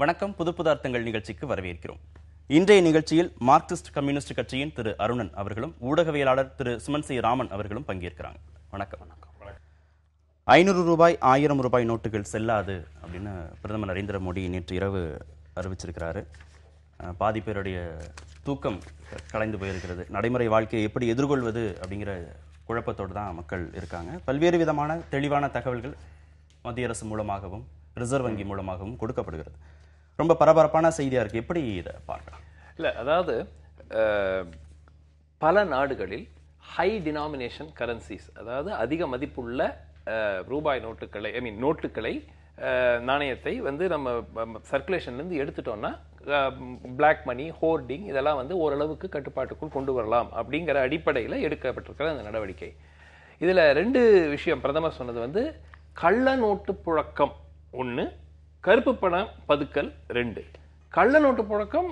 வணக்கம். புது புது அர்த்தங்கள் நிகழ்ச்சிக்கு வரவேற்கிறோம். இன்றைய நிகழ்ச்சியில் மார்க்சிஸ்ட் கம்யூனிஸ்ட் கட்சியின் திரு அருணன் அவர்களும் ஊடகவியலாளர் திரு சுமன் சி ராமன் அவர்களும் பங்கேற்கிறாங்க. வணக்கம். 500 ரூபாய் 1000 ரூபாய் நோட்டுகள் செல்லாது அப்படின்னு பிரதமர் நரேந்திர மோடி நேற்று இரவு அறிவிச்சிருக்கிறாரு. பாதி பேருடைய தூக்கம் கலைந்து போயிருக்கிறது. நடைமுறை வாழ்க்கையை எப்படி எதிர்கொள்வது அப்படிங்கிற குழப்பத்தோடு தான் மக்கள் இருக்காங்க. பல்வேறு விதமான தெளிவான தகவல்கள் மத்திய அரசு மூலமாகவும் ரிசர்வ் வங்கி மூலமாகவும் கொடுக்கப்படுகிறது. ரொம்ப பரபரப்பான செய்தியா இருக்கு. எப்படி இதை பார்க்கலாம்? இல்லை, அதாவது பல நாடுகளில் ஹை டினாமினேஷன் கரன்சிஸ், அதாவது அதிக மதிப்புள்ள ரூபாய் நோட்டுகளை, நோட்டுகளை, நாணயத்தை வந்து நம்ம சர்க்குலேஷன்லேருந்து எடுத்துட்டோம்னா பிளாக் மணி, ஹோர்டிங் இதெல்லாம் வந்து ஓரளவுக்கு கட்டுப்பாட்டுக்குள் கொண்டு வரலாம் அப்படிங்கிற அடிப்படையில் எடுக்கப்பட்டிருக்கிற அந்த நடவடிக்கை. இதில் ரெண்டு விஷயம் பிரதமர் சொன்னது வந்து கள்ள நோட்டு புழக்கம் 1, கருப்பு பணம் பதுக்கல் 2. கள்ள நோட்டு புழக்கம்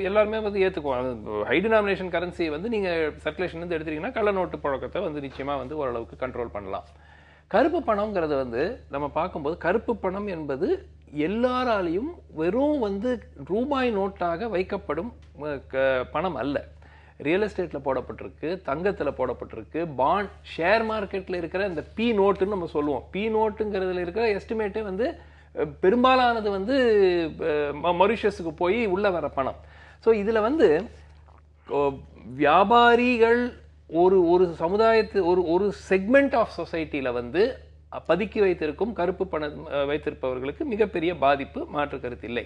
எல்லாருமே வந்து ஏற்றுக்குவாங்க. ஹை டினாமினேஷன் கரன்சி வந்து நீங்கள் சர்க்குலேஷன்லேருந்து எடுத்துட்டீங்கன்னா கள்ள நோட்டு புழக்கத்தை வந்து நிச்சயமாக வந்து ஓரளவுக்கு கண்ட்ரோல் பண்ணலாம். கருப்பு பணம்ங்கிறது வந்து நம்ம பார்க்கும்போது கருப்பு பணம் என்பது எல்லாராலையும் வெறும் வந்து ரூபாய் நோட்டாக வைக்கப்படும் பணம் அல்ல. ரியல் எஸ்டேட்டில் போடப்பட்டிருக்கு, தங்கத்தில் போடப்பட்டிருக்கு, பாண்ட், ஷேர் மார்க்கெட்டில் இருக்கிற இந்த பி நோட்டுன்னு நம்ம சொல்லுவோம். பி நோட்டுங்கிறதுல இருக்கிற எஸ்டிமேட்டே வந்து பெரும்பாலானது வந்து மொரிஷியஸுக்கு போய் உள்ள வர பணம். ஸோ இதில் வந்து வியாபாரிகள் ஒரு சமுதாயத்து ஒரு செக்மெண்ட் ஆஃப் சொசைட்டியில் வந்து பதுக்கி வைத்திருக்கும் கருப்பு பணம் வைத்திருப்பவர்களுக்கு மிகப்பெரிய பாதிப்பு, மாற்று கருத்து இல்லை.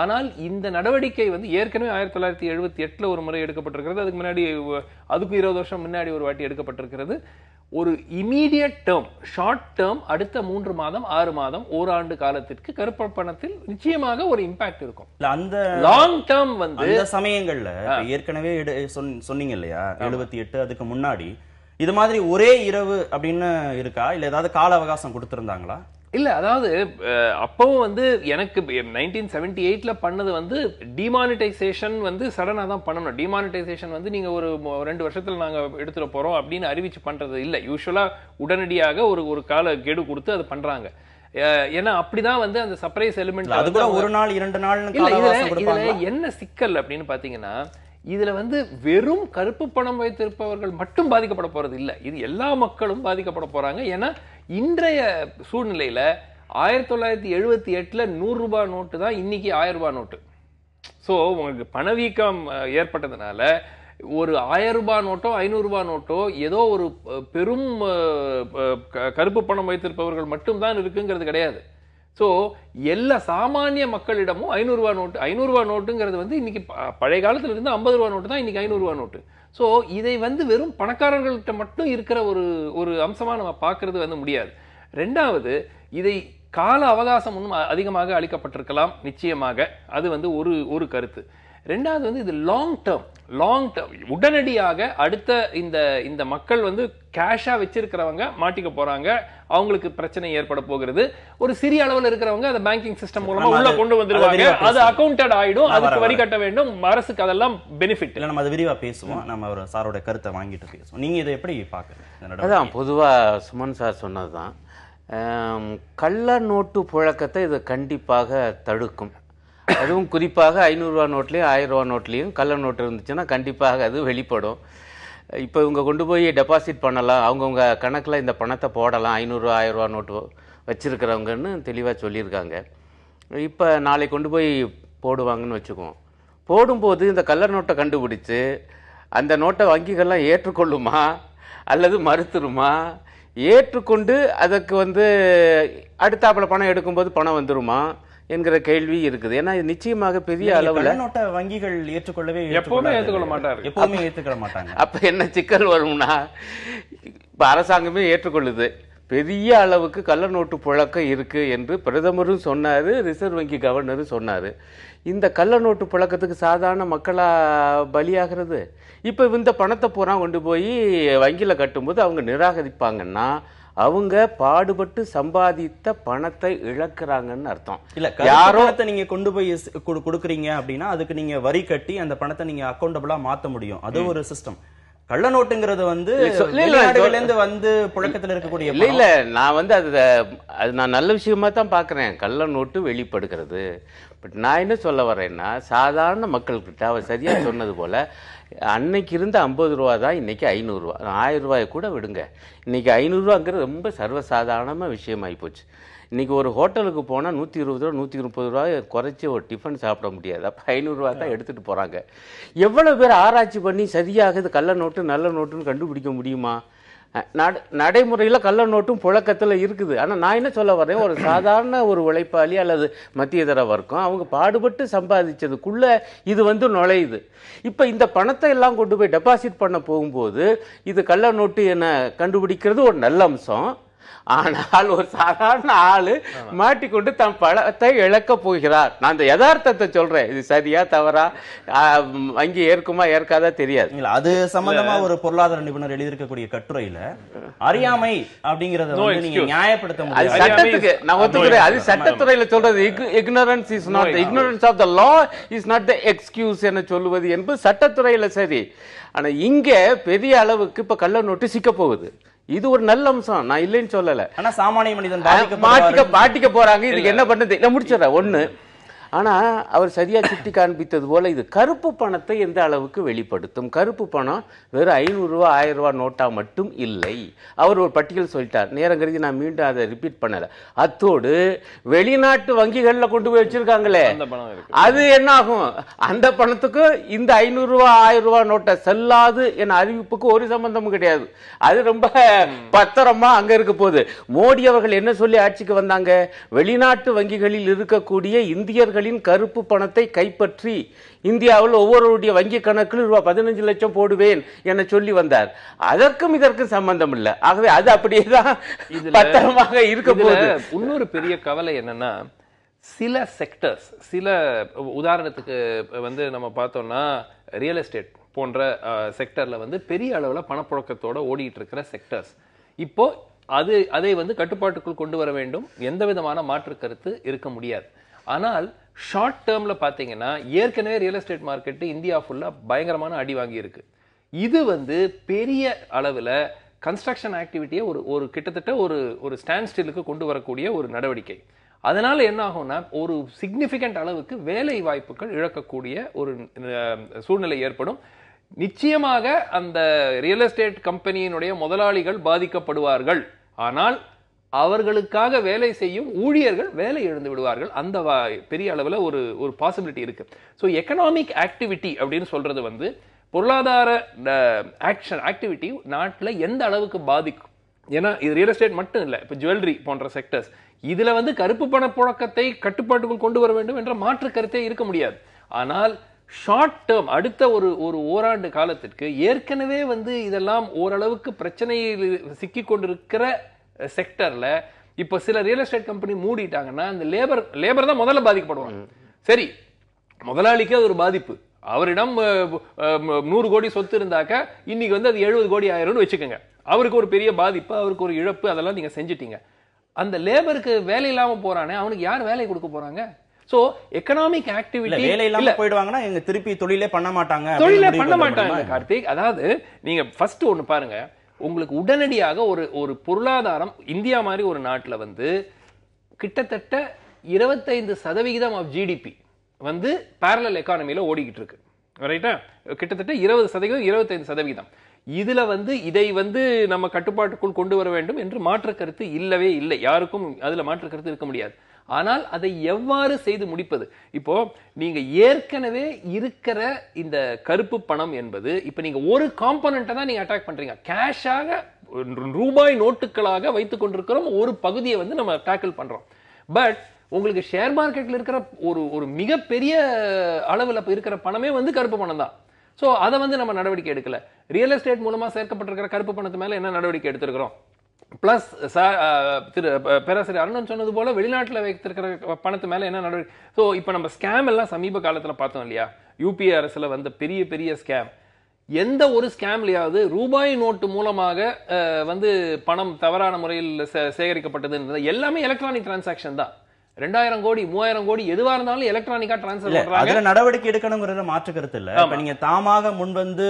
ஆனால் இந்த நடவடிக்கை வந்து ஏற்கனவே 1978 ஒரு முறை எடுக்கப்பட்டிருக்கிறது. அதுக்கு முன்னாடி அதுக்கு 20 வருஷம் முன்னாடி ஒரு வாட்டி எடுக்கப்பட்டிருக்கிறது. ஒரு இமீடியட் டேர்ம், ஷார்ட் டேர்ம், அடுத்த 3 மாதம் 6 மாதம் ஓராண்டு காலத்திற்கு கருப்பு பணத்தில் நிச்சயமாக ஒரு இம்பாக்ட் இருக்கும். அந்த லாங் டேர்ம் வந்து அந்த சமயங்கள்ல ஏற்கனவே சொன்னீங்க இல்லையா, 78 அதுக்கு முன்னாடி இது மாதிரி ஒரே இரவு அப்படின்னு இருக்கா, இல்ல ஏதாவது கால அவகாசம் கொடுத்திருந்தாங்களா? இல்ல, அதாவது அப்பவும் வந்து எனக்கு 1978 பண்ணது வந்து டிமானிட்டைசேஷன் வந்து சடனா தான் பண்ணணும். டிமானிட்டைசேஷன் வந்து நீங்க ஒரு 2 வருஷத்துல நாங்க எடுத்துட போறோம் அப்படின்னு அறிவிச்சு பண்றது இல்ல. யூசுவலா உடனடியாக ஒரு கால கெடு கொடுத்து அது பண்றாங்க. ஏன்னா அப்படிதான் வந்து அந்த சர்ப்ரைஸ் எலிமெண்ட். அது கூட 1 நாள் 2 நாள் இதுல என்ன சிக்கல் அப்படின்னு பாத்தீங்கன்னா, இதுல வந்து வெறும் கருப்பு பணம் வைத்திருப்பவர்கள் மட்டும் பாதிக்கப்பட போறது இல்ல, இது எல்லா மக்களும் பாதிக்கப்பட போறாங்க. ஏன்னா இன்றைய சூழ்நிலையில 1978 100 ரூபாய் நோட்டு தான் இன்னைக்கு 1000 ரூபாய் நோட்டு. ஸோ உங்களுக்கு பணவீக்கம் ஏற்பட்டதுனால ஒரு 1000 ரூபாய் நோட்டோ 500 ரூபாய் நோட்டோ ஏதோ ஒரு பெரும் கருப்பு பணம் வைத்திருப்பவர்கள் மட்டும்தான் இருக்குங்கிறது கிடையாது. ஸோ எல்லா சாமானிய மக்களிடமும் 500 ரூபாய் நோட்டு, 500 ரூபாய் நோட்டுங்கிறது வந்து இன்னைக்கு பழைய காலத்துல இருந்து 50 ரூபாய் நோட்டு தான் இன்னைக்கு 500 ரூபாய் நோட்டு. ஸோ இதை வந்து வெறும் பணக்காரர்கள்ட்ட மட்டும் இருக்கிற ஒரு அம்சமா நம்ம பார்க்கறது வந்து முடியாது. ரெண்டாவது, இதை கால அவகாசம் இன்னும் அதிகமாக அளிக்கப்பட்டிருக்கலாம் நிச்சயமாக, அது வந்து ஒரு கருத்து. ரெண்டாவது வந்து இது லாங் டேர்ம், உடனடியாக அடுத்த இந்த மக்கள் வந்து கேஷா வச்சிருக்கிறவங்க மாட்டிக்க போறாங்க, அவங்களுக்கு பிரச்சனை ஏற்பட போகிறது. ஒரு சிறிய அளவில் இருக்கிறவங்க அந்த பேங்கிங் சிஸ்டம் மூலமா உள்ள கொண்டு வந்துருவாங்க, அது அக்கவுண்டட் ஆயிடும், அதுக்கு வரி கட்ட வேண்டும், அரசுக்கு அதெல்லாம் பெனிஃபிட். இல்ல, நம்ம அதை விரிவா பேசுவோம். நம்ம ஒரு சாரோட கருத்தை வாங்கிட்டு பேசுவோம். நீங்க இதை எப்படி பாக்குறீங்க? அதான் பொதுவா சுமன் சார் சொன்னதுதான், கள்ள நோட்டு புழக்கத்தை இது கண்டிப்பாக தடுக்கும். அதுவும் குறிப்பாக 500 ரூபா நோட்லையும் 1000 ரூபா நோட்லையும் கள்ள நோட்டு இருந்துச்சுன்னா கண்டிப்பாக அது வெளிப்படும். இப்போ இவங்க கொண்டு போய் டெபாசிட் பண்ணலாம், அவங்கவுங்க கணக்கில் இந்த பணத்தை போடலாம், 500 ரூபா 1000 ரூபா நோட்டு வச்சுருக்கிறவங்கன்னு தெளிவாக சொல்லியிருக்காங்க. இப்போ நாளை கொண்டு போய் போடுவாங்கன்னு வச்சுக்குவோம். போடும்போது இந்த கள்ள நோட்டை கண்டுபிடிச்சு அந்த நோட்டை வங்கிகள்லாம் ஏற்றுக்கொள்ளுமா அல்லது மறுத்துருமா? ஏற்றுக்கொண்டு அதற்கு வந்து அடுத்தாப்புல பணம் எடுக்கும்போது பணம் வந்துருமா என்கிற கேள்வி இருக்குது. ஏன்னா நிச்சயமாக பெரிய அளவுல வங்கிகள் எப்பவுமே ஏற்றுக்கொள்ள மாட்டாங்க. அப்ப என்ன சிக்கல் வரும்னா, இப்ப அரசாங்கமே ஏற்றுக்கொள்ளுது, பெரிய அளவுக்கு கள்ள நோட்டு புழக்கம் இருக்கு என்று பிரதமரும் சொன்னாரு, ரிசர்வ் வங்கி கவர்னரும் சொன்னாரு. இந்த கள்ள நோட்டு புழக்கத்துக்கு சாதாரண மக்களா பலியாகிறது. இப்ப இந்த பணத்தை பூரா கொண்டு போய் வங்கியில கட்டும்போது அவங்க நிராகரிப்பாங்கன்னா அவங்க பாடுபட்டு சம்பாதித்த பணத்தை இழக்கிறாங்கன்னு அர்த்தம். இல்ல, யாரோ நீங்க கொண்டு போய் கொடுக்குறீங்க அப்படின்னா அதுக்கு நீங்க வரி கட்டி அந்த பணத்தை நீங்க அக்கௌண்டபிளா மாத்த முடியும், அது ஒரு சிஸ்டம். கள்ள நோட்டுங்கிறது வந்து வெளிநாடுகள்ல இருந்து வந்து புழக்கத்துல இருக்கக்கூடிய இல்ல நான் வந்து அது நான் நல்ல விஷயமா தான் பாக்குறேன், கள்ள நோட்டு வெளிப்படுகிறது. பட் நான் என்ன சொல்ல வரேன்னா, சாதாரண மக்கள்கிட்ட அவர் சரியா சொன்னது போல அன்னைக்கு இருந்த 50 ரூபா தான் இன்னைக்கு 500 ரூபா, 1000 ரூபாயை கூட விடுங்க, இன்னைக்கு 500 ரூபாங்கிறது ரொம்ப சர்வசாதாரணமா விஷயமாயி போச்சு. இன்னைக்கு ஒரு ஹோட்டலுக்கு போனால் 120 ரூபா 130 ரூபாய் குறைச்சி ஒரு டிஃபன் சாப்பிட முடியாது. அப்போ 500 ரூபா தான் எடுத்துகிட்டு போகிறாங்க. எவ்வளோ பேர் ஆராய்ச்சி பண்ணி சரியாக இது கள்ள நோட்டு நல்ல நோட்டுன்னு கண்டுபிடிக்க முடியுமா? நடைமுறையில் கள்ள நோட்டும் புழக்கத்தில் இருக்குது. ஆனால் நான் என்ன சொல்ல வரேன், ஒரு சாதாரண ஒரு உழைப்பாளி அல்லது மத்தியதர வர்க்கம் அவங்க பாடுபட்டு சம்பாதிச்சதுக்குள்ள இது வந்து நுழையுது. இப்போ இந்த பணத்தை எல்லாம் கொண்டு போய் டெபாசிட் பண்ண போகும்போது இது கள்ள நோட்டு என கண்டுபிடிக்கிறது ஒரு நல்ல அம்சம். ஆனால் ஒரு சாதாரண ஆளு மாட்டிக்கொண்டு தன் பணத்தை இழக்க போகிறார். நான் இந்த யதார்த்தத்தை சொல்றேன், இது சரியா தவறா அங்கே ஏற்குமா ஏற்காதா தெரியாது. அது சம்பந்தமா ஒரு பொருளாதார நிபுணர் எழுதியிருக்கக்கூடிய கட்டுரையில அறியாமை அப்படிங்கறத நீங்க நியாயப்படுத்த முடியாது. சட்டத்துக்கு நான் ஒத்துக்கிறேன், அது சட்டத்துறையில சொல்றது. ignorance is not the ignorance of the law is not the excuse என சொல்லுவது என்பது சட்டத்துறையில சரி. ஆனா இங்க பெரிய அளவுக்கு இப்ப கள்ள நோட்டு சிக்க போகுது. இது ஒரு நல்ல அம்சம், நான் இல்லைன்னு சொல்லல. ஆனா சாமானிய மனிதன் மாட்டிக்க போறாங்க. இதுக்கு என்ன பண்றது இல்ல, முடிச்சிடறேன் ஒண்ணு. ஆனா அவர் சரியா சுட்டி காண்பித்தது போல இது கருப்பு பணத்தை எந்த அளவுக்கு வெளிப்படுத்தும். கருப்பு பணம் வெறும் 500 ரூபா 1000 ரூபா நோட்டா மட்டும் இல்லை. அவர் ஒரு பட்டியல் சொல்லிட்டார், நேரம் கருதி நான் மீண்டும் அதை ரிப்பீட் பண்ணல. அத்தோடு வெளிநாட்டு வங்கிகள்ல கொண்டு போய் வச்சிருக்காங்களே, அது என்ன ஆகும்? அந்த பணத்துக்கு இந்த 500 ரூபா 1000 ரூபா நோட்டை செல்லாது என அறிவிப்புக்கு ஒரு சம்பந்தமும் கிடையாது. அது ரொம்ப பத்திரமா அங்க இருக்க போகுது. மோடி அவர்கள் என்ன சொல்லி ஆட்சிக்கு வந்தாங்க? வெளிநாட்டு வங்கிகளில் இருக்கக்கூடிய இந்தியர்கள் கருப்பு பணத்தை கைப்பற்றி இந்தியாவில் ஒவ்வொருடைய வங்கி கணக்கில் ரூபாய் 15 லட்சம் போடுவேன் என சொல்லி வந்தார். அதற்கும் இதற்கும் சம்பந்தம் இல்லை. ஆகவே அது அப்படியேதான் பத்திரமாக இருக்க போகுது. இன்னொரு பெரிய கவலை என்னன்னா, சில செக்டர்ஸ், சில உதாரணத்துக்கு வந்து நம்ம பார்த்தோம்னா ரியல் எஸ்டேட் போன்ற செக்டர்ல வந்து பெரிய அளவுல பணப்புழக்கத்தோட ஓடிட்டு இருக்கிற செக்டர்ஸ், இப்போ அதை வந்து கட்டுப்பாட்டுக்குள் கொண்டு வர வேண்டும். எந்த விதமான மாற்று கருத்து இருக்க முடியாது. ஆனால் ஷார்ட் டேர்ம்ல பாத்தீங்கன்னா ஏற்கனவே ரியல் எஸ்டேட் மார்க்கெட் இந்தியா ஃபுல்லா பயங்கரமான அடி வாங்கி இருக்கு. இது வந்து பெரிய அளவுல கன்ஸ்ட்ரக்ஷன் ஆக்டிவிட்டியை ஒரு கிட்டத்தட்ட ஒரு ஸ்டாண்ட் ஸ்டில்லுக்கு கொண்டு வரக்கூடிய ஒரு நடவடிக்கை. அதனால என்ன ஆகும்னா, ஒரு சிக்னிபிகண்ட் அளவுக்கு வேலை வாய்ப்புகள் இழக்கக்கூடிய ஒரு சூழ்நிலை ஏற்படும். நிச்சயமாக அந்த ரியல் எஸ்டேட் கம்பெனியினுடைய முதலாளிகள் பாதிக்கப்படுவார்கள். ஆனால் அவர்களுக்காக வேலை செய்யும் ஊழியர்கள் வேலை இழந்து விடுவார்கள். அந்த பெரிய அளவில் ஒரு பாசிபிலிட்டி இருக்கு. ஸோ எக்கனாமிக் ஆக்டிவிட்டி அப்படின்னு சொல்றது வந்து பொருளாதார ஆக்டிவிட்டி நாட்டில் எந்த அளவுக்கு பாதிக்கும். ஏன்னா இது ரியல் எஸ்டேட் மட்டும் இல்லை, இப்போ ஜுவல்லரி போன்ற செக்டர்ஸ், இதுல வந்து கருப்பு பண புழக்கத்தை கட்டுப்பாட்டுக்குள் கொண்டு வர வேண்டும் என்ற மாற்று கருத்தே இருக்க முடியாது. ஆனால் ஷார்ட் டேர்ம் அடுத்த ஒரு ஓராண்டு காலத்திற்கு ஏற்கனவே வந்து இதெல்லாம் ஓரளவுக்கு பிரச்சனையில் சிக்கி கொண்டிருக்கிற செக்டர்ல இப்ப சில ரியல் எஸ்டேட் கம்பெனி மூடிட்டாங்கன்னா அந்த லேபர் தான் முதல்ல பாதிக்கப்படுவாங்க. சரி, முதலாளிக்கு அது ஒரு பாதிப்பு. அவரிடம் 100 கோடி சொத்து இருந்தாக்க இன்னைக்கு வந்து அது 70 கோடி ஆயிரும்னு வச்சுக்கோங்க. அவருக்கு ஒரு பெரிய பாதிப்பு, அவருக்கு ஒரு இழப்பு, அதெல்லாம் நீங்க செஞ்சிட்டீங்க. அந்த லேபருக்கு வேலை இல்லாம போறானே, அவனுக்கு யார் வேலை கொடுக்க போறாங்க? சோ எக்கனாமிக் ஆக்டிவிட்டி வேலை இல்லாம போயிடுவாங்கன்னா எங்க திருப்பி தொழிலே பண்ண மாட்டாங்க கார்த்திக். அதாவது நீங்க ஃபர்ஸ்ட் ஒன்னு பாருங்க, உங்களுக்கு உடனடியாக ஒரு பொருளாதாரம் இந்தியா மாதிரி ஒரு நாட்டில் வந்து கிட்டத்தட்ட 25% ஆஃப் ஜிடிபி வந்து பேரலல் எக்கானமியில ஓடிக்கிட்டு இருக்கு. ரைட்டா? கிட்டத்தட்ட 20% 25%. இதுல வந்து இதை வந்து நம்ம கட்டுப்பாட்டுக்குள் கொண்டு வர வேண்டும் என்று மாற்று கருத்து இல்லவே இல்லை. யாருக்கும் அதுல மாற்று கருத்து இருக்க முடியாது. ஆனால் அதை எவ்வாறு செய்து முடிப்பது? இப்போ நீங்க ஏற்கனவே இருக்கிற இந்த கருப்பு பணம் என்பது இப்ப நீங்க ஒரு காம்பனண்ட்டை தான் நீங்க அட்டாக் பண்றீங்க. கேஷாக ரூபாய் நோட்டுகளாக வைத்துக் கொண்டிருக்கிறோம் ஒரு பகுதியை வந்து நம்ம டேக்கிள் பண்றோம். பட் உங்களுக்கு ஷேர் மார்க்கெட்ல இருக்கிற ஒரு மிகப்பெரிய அளவுல இருக்கிற பணமே வந்து கருப்பு பணம் தான். சோ அதை வந்து நம்ம நடவடிக்கை எடுக்கல. ரியல் எஸ்டேட் மூலமா சேர்க்கப்பட்டிருக்கிற கருப்பு பணத்து மேல என்ன நடவடிக்கை எடுத்திருக்கிறோம்? பிளஸ் திரு பேராசிரியர் அருணன் சொன்னது போல வெளிநாட்டில் வைத்திருக்கிற பணத்து மேல என்ன நடவடிக்கை? ஸோ இப்போ நம்ம ஸ்கேம் எல்லாம் சமீப காலத்தில் பார்த்தோம் இல்லையா? யூபிஏ அரசுல வந்த பெரிய பெரிய ஸ்கேம், எந்த ஒரு ஸ்கேம்லயாவது ரூபாய் நோட்டு மூலமாக வந்து பணம் தவறான முறையில் சேகரிக்கப்பட்டது எல்லாமே எலக்ட்ரானிக் டிரான்சாக்ஷன் தான். 2000 கோடி 3000 கோடி எதுவா இருந்தாலும் எலக்ட்ரானிக்கா டிரான்ஸ்ஃபர் பண்றாங்க. அதுல நடவடிக்கை எடுக்கணும்ங்கறத மாற்று கருத்து இல்ல. இப்ப நீங்க தாமாக முன் வந்து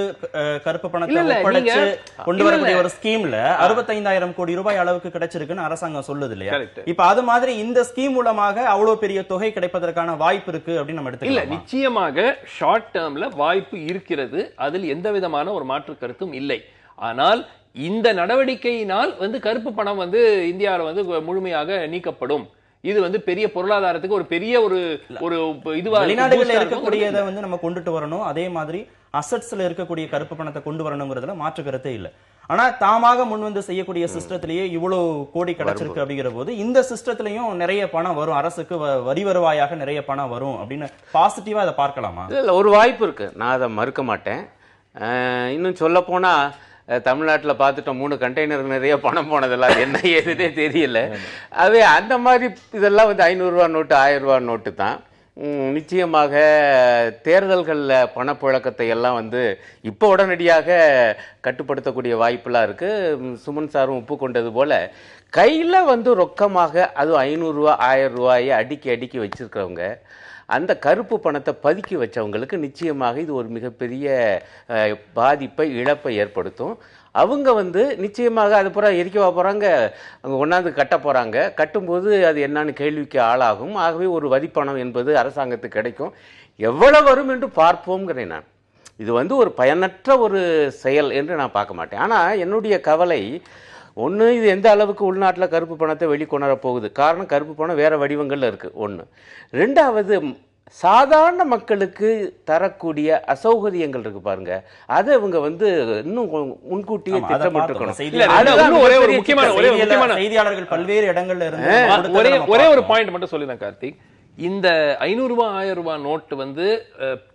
கருப்பு பணத்தை ஒப்படைச்சு கொண்டு வரக்கூடிய ஒரு ஸ்கீம்ல 65,000 கோடி ரூபாய் அளவுக்கு கிடைச்சிருக்குன்னு அரசாங்கம் சொல்லுது இல்லையா? இப்ப அது மாதிரி இந்த ஸ்கீம் மூலமாக அவ்வளவு பெரிய தொகை கிடைப்பதற்கான வாய்ப்பு இருக்கு அப்படின்னு நம்ம எடுத்துக்கலாம். இல்ல, நிச்சயமாக ஷார்ட் டேர்ம்ல வாய்ப்பு இருக்கிறது, அதில் எந்த விதமான ஒரு மாற்று கருத்தும் இல்லை. ஆனால் இந்த நடவடிக்கையினால் வந்து கருப்பு பணம் வந்து இந்தியாவில் வந்து முழுமையாக நீக்கப்படும். இது வந்து பெரிய பொருளாதாரத்துக்கு ஒரு பெரிய ஒரு இதுவா வெளிநாடுகளில் இருக்கக்கூடியதை வந்து நம்ம கொண்டுட்டு வரணும். அதே மாதிரி அசட்ஸ்ல இருக்கக்கூடிய கருப்பு பணத்தை கொண்டு வரணுங்கிறதுல மாற்று கருத்தே இல்லை. ஆனா தாமாக முன் வந்து செய்யக்கூடிய சிஸ்டத்திலேயே இவ்வளவு கோடி கிடைச்சிருக்கு அப்படிங்கிற போது இந்த சிஸ்டத்திலையும் நிறைய பணம் வரும், அரசுக்கு வரி வருவாயாக நிறைய பணம் வரும் அப்படின்னு பாசிட்டிவா அதை பார்க்கலாமா? இல்ல, ஒரு வாய்ப்பு இருக்கு, நான் அதை மறுக்க மாட்டேன். இன்னும் சொல்ல போனா தமிழ்நாட்டில் பார்த்துட்டோம் 3 கண்டெய்னருக்கு நிறைய பணம் போனதெல்லாம் என்ன ஏதுன்னே தெரியல. அவே அந்த மாதிரி இதெல்லாம் வந்து 500 ரூபா நோட்டு 1000 ரூபா நோட்டு தான். நிச்சயமாக தேர்தல்களில் பணப்புழக்கத்தை எல்லாம் வந்து இப்போ உடனடியாக கட்டுப்படுத்தக்கூடிய வாய்ப்பெல்லாம் இருக்குது. சுமன் சாரும் ஒப்புக்கொண்டது போல் கையில் வந்து ரொக்கமாக அதுவும் 500 ரூபா 1000 ரூபாயை அடுக்கி வச்சிருக்கிறவங்க, அந்த கருப்பு பணத்தை பதுக்கி வச்சவங்களுக்கு நிச்சயமாக இது ஒரு மிகப்பெரிய பாதிப்பை இழப்பை ஏற்படுத்தும். அவங்க வந்து நிச்சயமாக அது பூரா எரிக்கவா போகிறாங்க, அங்கே ஒன்றாந்து கட்ட போகிறாங்க. கட்டும்போது அது என்னன்னு கேள்விக்கு ஆளாகும். ஆகவே ஒரு வரிப்பணம் என்பது அரசாங்கத்துக்கு கிடைக்கும். எவ்வளவு வரும் என்று பார்ப்போம்ங்கிறேன் நான். இது வந்து ஒரு பயனற்ற ஒரு செயல் என்று நான் பார்க்க மாட்டேன். ஆனால் என்னுடைய கவலை ஒன்று, இது எந்த அளவுக்கு உள்நாட்டில் கருப்பு பணத்தை வெளிக்கொணர போகுது. காரணம், கருப்பு பணம் வேறு வடிவங்களில் இருக்குது ஒன்று. ரெண்டாவது, சாதாரண மக்களுக்கு தரக்கூடிய அசௌகரியங்கள் இருக்கு பாருங்க, அதை இவங்க வந்து இன்னும் முன்கூட்டியே திட்டமிட்டிருக்கணும். செய்தியாளர்கள் பல்வேறு இடங்கள்ல இருந்து ஒரே ஒரு பாயிண்ட் மட்டும் சொல்லிடுறேன் கார்த்திக். இந்த 500 ரூபாய் 1000 ரூபாய் நோட்டு வந்து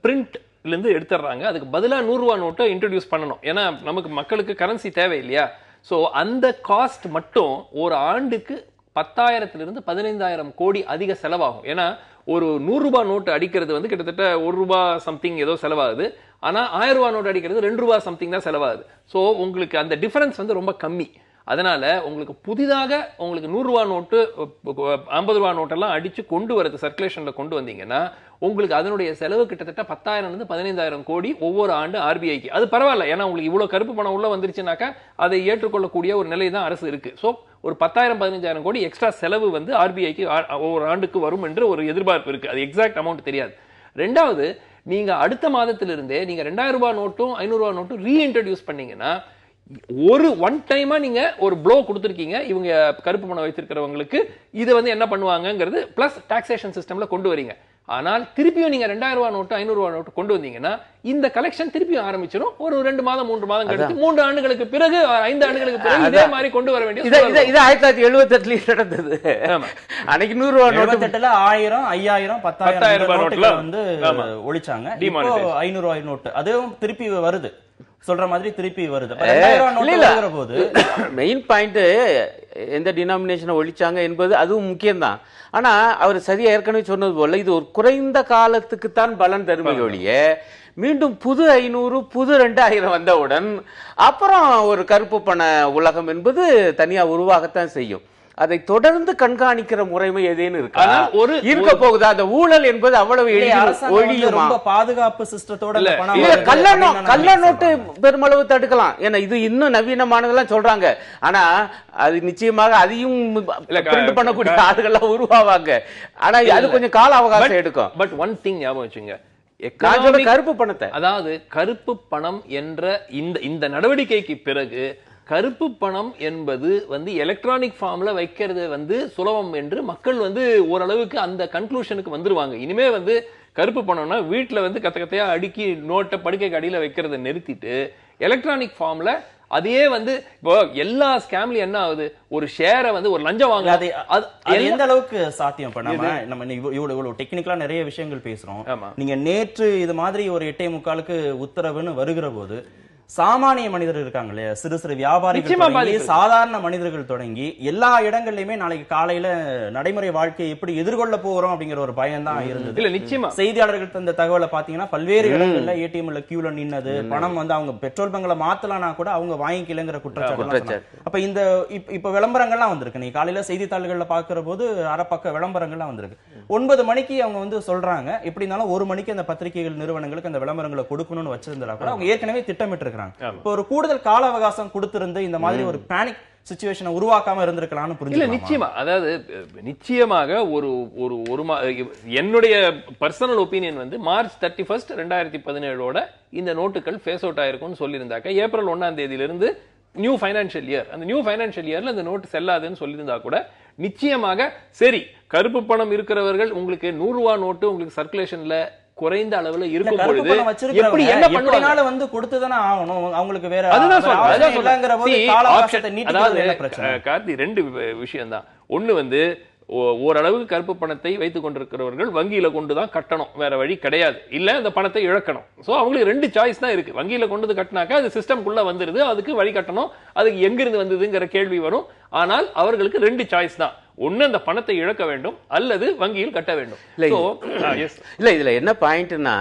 பிரிண்ட்ல இருந்து எடுத்துறாங்க, அதுக்கு பதிலா 100 ரூபாய் நோட்டை இன்ட்ரோடியூஸ் பண்ணணும். ஏன்னா நமக்கு மக்களுக்கு கரன்சி தேவை இல்லையா? சோ அந்த காஸ்ட் மட்டும் ஒரு ஆண்டுக்கு 10,000 to 15,000 கோடி அதிக செலவாகும். ஏன்னா ஒரு 100 ரூபாய் நோட்டு அடிக்கிறது வந்து கிட்டத்தட்ட 1 ரூபாய் சம்திங் ஏதோ செலவாகுது. ஆனா 1000 ரூபாய் நோட்டு அடிக்கிறது 2 ரூபாய் சம்திங் தான் செலவாகுது. சோ உங்களுக்கு அந்த டிஃபரன்ஸ் வந்து ரொம்ப கம்மி. அதனால உங்களுக்கு புதிதாக உங்களுக்கு 100 ரூபாய் நோட்டு 50 ரூபாய் நோட்டெல்லாம் அடிச்சு கொண்டு வரது சர்க்குலேஷன்ல கொண்டு வந்தீங்கன்னா உங்களுக்கு அதனுடைய செலவு கிட்டத்தட்ட 10,000 to 15,000 கோடி ஒவ்வொரு ஆண்டு ஆர்பிஐக்கு. அது பரவாயில்ல, ஏன்னா உங்களுக்கு இவ்வளவு கருப்பு பணம் உள்ள வந்துருச்சுனாக்கா அதை ஏற்றுக்கொள்ளக்கூடிய ஒரு நிலை தான் அரசு இருக்கு. சோ ஒரு 10,000 15,000 கோடி எக்ஸ்ட்ரா செலவு வந்து ஆர்பிஐக்கு ஒவ்வொரு ஆண்டுக்கு வரும் என்று ஒரு எதிர்பார்ப்பு இருக்கு. அது எக்ஸாக்ட் அமௌண்ட் தெரியாது. ரெண்டாவது, நீங்க அடுத்த மாதத்திலிருந்தே நீங்க 2000 ரூபாய் நோட்டும் 500 ரூபாய் நோட்டும் ரீஇன்ட்ரோடியூஸ் பண்ணீங்கன்னா ஒரு ஒன் டைமா நீங்க ஒரு ப்ளோ கொடுத்துருக்கீங்க இவங்க கருப்பு பணம் வைத்திருக்கிறவங்களுக்கு. இது வந்து என்ன பண்ணுவாங்கிறது பிளஸ் டாக்ஸேஷன் சிஸ்டம்ல கொண்டு வரீங்க. ஆனால் திருப்பியும் நீங்க 2000 ரூபாய் நோட்டு 500 ரூபாய் நோட்டு கொண்டு வந்தீங்கன்னா இந்த கலெக்ஷன் திருப்பியும் ஆரம்பிச்சிடும். ஒரு 2 மாதம் 3 மாதம் கழித்து 3 ஆண்டுகளுக்கு பிறகு 5 ஆண்டுகளுக்கு பிறகு இதே மாதிரி கொண்டு வர வேண்டிய. இது 1978 நடந்தது. அன்னைக்கு 100 ரூபாய் நோட்டு 1978 1000 5000 10,000 ரூபாய் நோட்டுல வந்து ஒழிச்சாங்க. இப்போ 500 ரூபாய் நோட்டு அதுவும் திருப்பி வருது சொல்ற மாதிரி திருப்பி வருது. மெயின் பாயிண்ட் எந்த டினாமினேஷனை ஒழிச்சாங்க என்பது அதுவும் முக்கியம்தான். ஆனா அவர் சரியா ஏற்கனவே சொன்னது போல இது ஒரு குறைந்த காலத்துக்கு தான் பலன் தருமை ஒழிய மீண்டும் புது 500 புது 2000 வந்தவுடன் அப்புறம் ஒரு கருப்பு பண உலகம் என்பது தனியா உருவாகத்தான் செய்யும். அதை தொடர்ந்து கண்காணிக்கிற முறைமை ஏதேனும் இருக்க போகுதா? அந்த ஊழல் என்பது அவ்வளவு ஒழியுமா? பாதுகாப்பு சிஸ்டத்தோட கள்ள நோட்டு பெருமளவு தடுக்கலாம். ஏன்னா இது இன்னும் நவீனமானதெல்லாம் சொல்றாங்க. ஆனா அது நிச்சயமாக அதையும் பிரிண்ட் பண்ணக்கூடிய ஆளுகள்லாம் உருவாவாங்க. ஆனா அது கொஞ்சம் கால அவகாசம் எடுக்கும். பட் ஒன் திங் ஞாபகம் வச்சுங்க, கருப்பு பணத்தை, அதாவது கருப்பு பணம் என்ற இந்த நடவடிக்கைக்கு பிறகு கருப்பு பணம் என்பது வந்து எலக்ட்ரானிக் ஃபார்ம்ல வைக்கிறது வந்து சுலபம் என்று மக்கள் வந்து ஓரளவுக்கு அந்த கன்க்ளூஷனுக்கு வந்துருவாங்க. இனிமே வந்து கருப்பு பணம்னா வீட்டுல வந்து கத்தையா அடுக்கி நோட்டை படுக்கைக்கு அடியில வைக்கிறத நிறுத்திட்டு எலக்ட்ரானிக் ஃபார்ம்ல அதையே வந்து இப்போ எல்லா ஸ்கேம்லயும் என்ன ஆகுது, ஒரு ஷேரை வந்து ஒரு லஞ்சம் வாங்க. அது எந்த அளவுக்கு சாத்தியம் பண்ணாம நம்ம இவ்வளவு டெக்னிக்கலா நிறைய விஷயங்கள் பேசுறோம். நீங்க நேற்று இது மாதிரி ஒரு 8:45 உத்தரவுன்னு வருகிற போது சாமானிய மனிதர் இருக்காங்க இல்லையா, சிறு சிறு வியாபாரிகள் தொடங்கி சாதாரண மனிதர்கள் தொடங்கி எல்லா இடங்கள்லயுமே நாளைக்கு காலையில நடைமுறை வாழ்க்கையை எப்படி எதிர்கொள்ள போறோம் அப்படிங்கிற ஒரு பயம் தான் இருந்தது. நிச்சயமா செய்தியாளர்கள் தந்த தகவலை பாத்தீங்கன்னா பல்வேறு இடங்கள்ல ஏடிஎம்ல கியூல நின்னது, பணம் வந்து அவங்க பெட்ரோல் பங்க்ல மாத்தலாம்னா கூட அவங்க வாங்கிக்கலங்கிற குற்றச்சாட்டு. அப்ப இந்த இப்ப விளம்பரங்கள்லாம் வந்திருக்கு, நீ காலையில செய்தித்தாள்கள்ல பாக்குற போது அரைப்பக்க விளம்பரங்கள்லாம் வந்திருக்கு. 9 மணிக்கு அவங்க வந்து சொல்றாங்க, எப்படி இருந்தாலும் 1 மணிக்கு அந்த பத்திரிகைகள் நிறுவனங்களுக்கு அந்த விளம்பரங்களை கொடுக்கணும்னு வச்சிருந்தா கூட அவங்க ஏற்கனவே திட்டமிட்டு இருக்காங்க. இப்போ ஒரு கூடுதல் கால அவகாசம் கொடுத்திருந்து இந்த மாதிரி ஒரு பேனிக் சிச்சுவேஷனை உருவாக்காம இருந்திருக்கலாம்னு புரிஞ்சுக்கலாம். நிச்சயமா, அதாவது நிச்சயமாக என்னுடைய பர்சனல் ஒப்பீனியன் வந்து மார்ச் 31, 2017 இந்த நோட்டுகள் ஃபேஸ் அவுட் ஆயிருக்கும்னு சொல்லியிருந்தாக்க ஏப்ரல் 1ஆம் தேதியிலிருந்து நியூ ஃபைனான்சியல் இயர், அந்த நியூ ஃபைனான்சியல் இயர்ல இந்த நோட்டு செல்லாதுன்னு சொல்லியிருந்தா கூட நிச்சயமாக சரி, கருப்பு பணம் இருக்கிறவர்கள் உங்களுக்கு 100 ரூபாய் நோட்டு உங்களுக்கு சர்க்குலேஷன்ல குறைந்த அளவுல இருக்கும் பொழுது எப்படி என்ன பண்ணுவாங்க வந்து கொடுத்துதானே ஆகணும், அவங்களுக்கு வேற கார்த்தி 2 விஷயம் தான். ஒண்ணு வந்து ஓரளவுக்கு கருப்பு பணத்தை வைத்துக் கொண்டிருக்கிறவர்கள் வங்கியில கொண்டுதான் கட்டணும், வேற வழி கிடையாது, இல்ல அந்த பணத்தை இழக்கணும். சோ அவங்களுக்கு 2 சாய்ஸ் தான் இருக்கு. வங்கியில கொண்டு கட்டினாக்கா அது சிஸ்டம்குள்ள வந்துருது, அதுக்கு வழி கட்டணும், அதுக்கு எங்கிருந்து வந்ததுங்கிற கேள்வி வரும். ஆனால் அவர்களுக்கு 2 சாய்ஸ் தான், ஒண்ணு அந்த பணத்தை இழக்க வேண்டும் அல்லது வங்கியில் கட்ட வேண்டும். இல்ல இதுல என்ன பாயிண்ட்னா,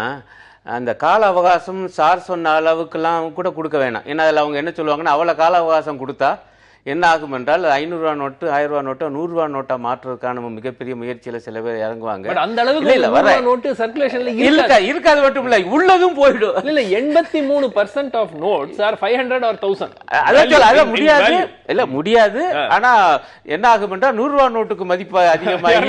அந்த கால அவகாசம் சார் சொன்ன அளவுக்குலாம் கூட கொடுக்க வேணாம். ஏன்னா அதுல அவங்க என்ன சொல்லுவாங்கன்னா, அவ்வளவு கால அவகாசம் கொடுத்தா என்ன ஆகும் என்றால் 500 ரூபாய் நோட்டு 1000 ரூபாய் நோட்டை 100 ரூபாய் நோட்டா மாற்றுறதுக்கான மிகப்பெரிய முயற்சியில சில பேர் இறங்குவாங்க. அந்த அளவுக்கு நோட்டு சர்க்குலேஷன்ல இருக்காது மட்டும் இல்ல, உள்ளதும் போயிடும். இல்ல 83% ஆஃப் நோட்ஸ் ஆர் 500 or 1000. அதான் முடியாது, இல்ல முடியாது. ஆனா என்ன ஆகும் என்றால் 100 ரூபாய் நோட்டுக்கு மதிப்பு அதிகமாகி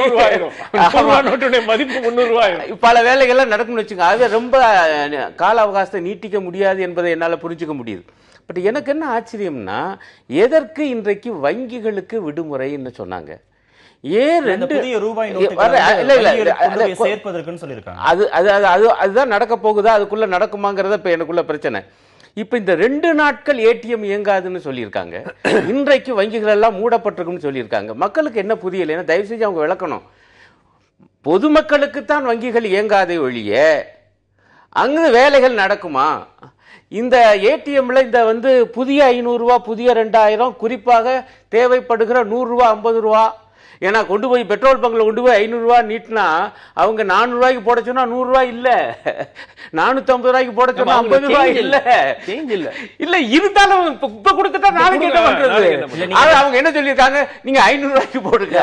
நோட்டுடைய மதிப்பு 300 ரூபாய் பல வேலைகள்லாம் நடக்கும்னு வச்சுங்க. அது ரொம்ப கால அவகாசத்தை நீட்டிக்க முடியாது என்பதை என்னால புரிஞ்சுக்க முடியுது. பட் எனக்கு என்ன ஆச்சரியம்னா, எதற்கு இன்றைக்கு வங்கிகளுக்கு விடுமுறைன்னு சொன்னாங்க? அதுதான் நடக்க போகுதா, அதுக்குள்ள நடக்குமாங்கிறத இப்ப எனக்குள்ள பிரச்சனை. இப்ப இந்த 2 நாட்கள் ஏடிஎம் இயங்காதுன்னு சொல்லியிருக்காங்க. இன்றைக்கு வங்கிகள் எல்லாம் மூடப்பட்டிருக்குன்னு சொல்லியிருக்காங்க. மக்களுக்கு என்ன புரியல? ஏன்னா தயவு செஞ்சு அவங்க விளக்கணும். பொதுமக்களுக்குத்தான் வங்கிகள் இயங்காதே ஒழிய அங்கு வேலைகள் நடக்குமா? இந்த ஏடிஎம்ல இந்த வந்து புதிய 500 ரூபாய், புதிய 2000, குறிப்பாக தேவைப்படுகிற 100 ரூபாய் 50 ரூபாய், ஏன்னா கொண்டு போய் பெட்ரோல் பங்க்ல கொண்டு போய் 500 ரூபாய் நீட்டினா அவங்க 400 ரூபாய்க்கு போட சொன்னா 100 ரூபாய் இல்ல, 450 ரூபாய்க்கு போட சொன்னா 50 ரூபாய் இல்ல. இல்ல இருந்தாலும் இப்ப கொடுத்துட்டா நாளைக்கு என்ன பண்றது? அவங்க என்ன சொல்லியிருக்காங்க, நீங்க 500 ரூபாய்க்கு போடுங்க.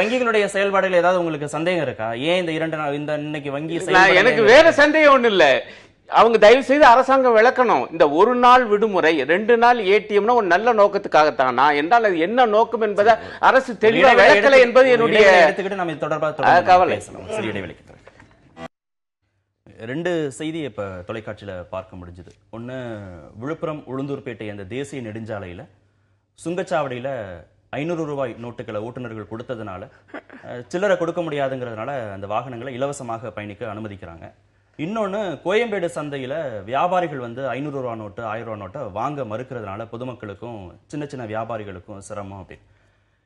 வங்கிகளுடைய செயல்பாடுகள் ஏதாவது உங்களுக்கு சந்தேகம் இருக்கா? ஏன் இந்த இன்னைக்கு வங்கி எனக்கு வேற சந்தேகம் ஒண்ணு இல்ல. அவங்க தயவு செய்து அரசாங்கம் விளக்கணும். இந்த 1 நாள் விடுமுறை 2 நாள் ஏடிஎம்னா ஒரு நல்ல நோக்கத்துக்காகத்தானா என்றால் அது என்ன நோக்கம் என்பதை அரசு தெளிவாக விளக்கலை என்பது என்னுடைய கவலை. 2 செய்தியை இப்ப தொலைக்காட்சியில பார்க்க முடிஞ்சது. ஒண்ணு, விழுப்புரம் உளுந்தூர்பேட்டை அந்த தேசிய நெடுஞ்சாலையில சுங்கச்சாவடியில 500 ரூபாய் நோட்டுகளை ஓட்டுநர்கள் கொடுத்ததுனால சில்லறை கொடுக்க முடியாதுங்கிறதுனால அந்த வாகனங்களை இலவசமாக பயணிக்க அனுமதிக்கிறாங்க. இன்னொன்னு, கோயம்பேடு சந்தையில வியாபாரிகள் வந்து 500 ரூபாய் நோட்டு 1000 ரூபாய் நோட்டை வாங்க மறுக்கிறதுனால பொதுமக்களுக்கும் சின்ன சின்ன வியாபாரிகளுக்கும் சிரமம். அப்படின்னு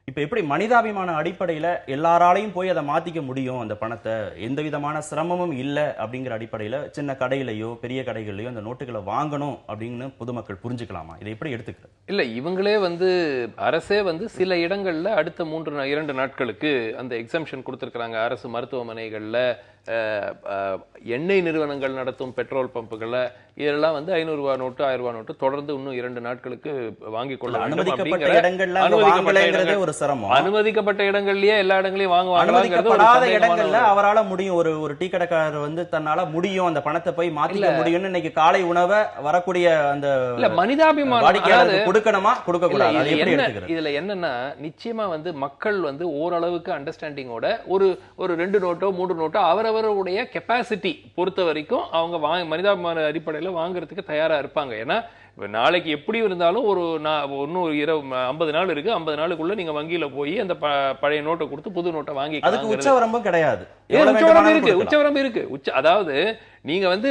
இப்ப எப்படி மனிதாபிமான அடிப்படையில எல்லாராலையும் போய் அதை மாத்திக்க முடியும், அந்த பணத்தை எந்த விதமான சிரமமும் இல்லை அப்படிங்கிற அடிப்படையில சின்ன கடையிலையோ பெரிய கடைகள்லயோ அந்த நோட்டுகளை வாங்கணும் அப்படின்னு பொதுமக்கள் புரிஞ்சுக்கலாமா? இதை எப்படி எடுத்துக்கிறது? இல்ல, இவங்களே வந்து அரசே வந்து சில இடங்கள்ல அடுத்த 2 நாட்களுக்கு அந்த எக்ஸம்ஷன் கொடுத்திருக்கிறாங்க. அரசு மருத்துவமனைகள்ல, எண்ணெய் நிறுவனங்கள் நடத்தும் பெட்ரோல் பம்புகள்ல இதெல்லாம் வந்து 500 ரூபாய் நோட்டு 1000 ரூபாய் நோட்டு தொடர்ந்து இன்னும் 2 நாட்களுக்கு வாங்கிக் கொள்ள அனுமதிக்கப்பட்ட இடங்கள்லயே எல்லா இடங்களையும் வாங்குவாங்க. இடங்கள்ல அவரால முடியும், ஒரு டீ கடைக்காரர் வந்து தன்னால முடியும் அந்த பணத்தை போய் மாத்திக்க முடியும்னு இன்னைக்கு காலை உணவை வரக்கூடிய அந்த மனிதாபிமானம் கொடுக்கணுமா கொடுக்க கூடாது? இதுல என்னன்னா, நிச்சயமா வந்து மக்கள் வந்து ஓரளவுக்கு அண்டர்ஸ்டாண்டிங்கோட ஒரு 2 நோட்டோ 3 நோட்டோ அவரவருடைய கெப்பாசிட்டி பொறுத்த வரைக்கும் அவங்க மனிதாபிமான அடிப்படையில வாங்குறதுக்கு தயாரா இருப்பாங்க. ஏன்னா நாளைக்கு எப்படி இருந்தாலும் இன்னும் 50 நாள் இருக்கு. 50 நாளுக்குள்ள நீங்க வங்கியில போய் அந்த பழைய நோட்டை கொடுத்து புது நோட்டை வாங்கி, அதுக்கு உச்சவரம்பு கிடையாது. உச்சவரம்பு இருக்கு. அதாவது நீங்க வந்து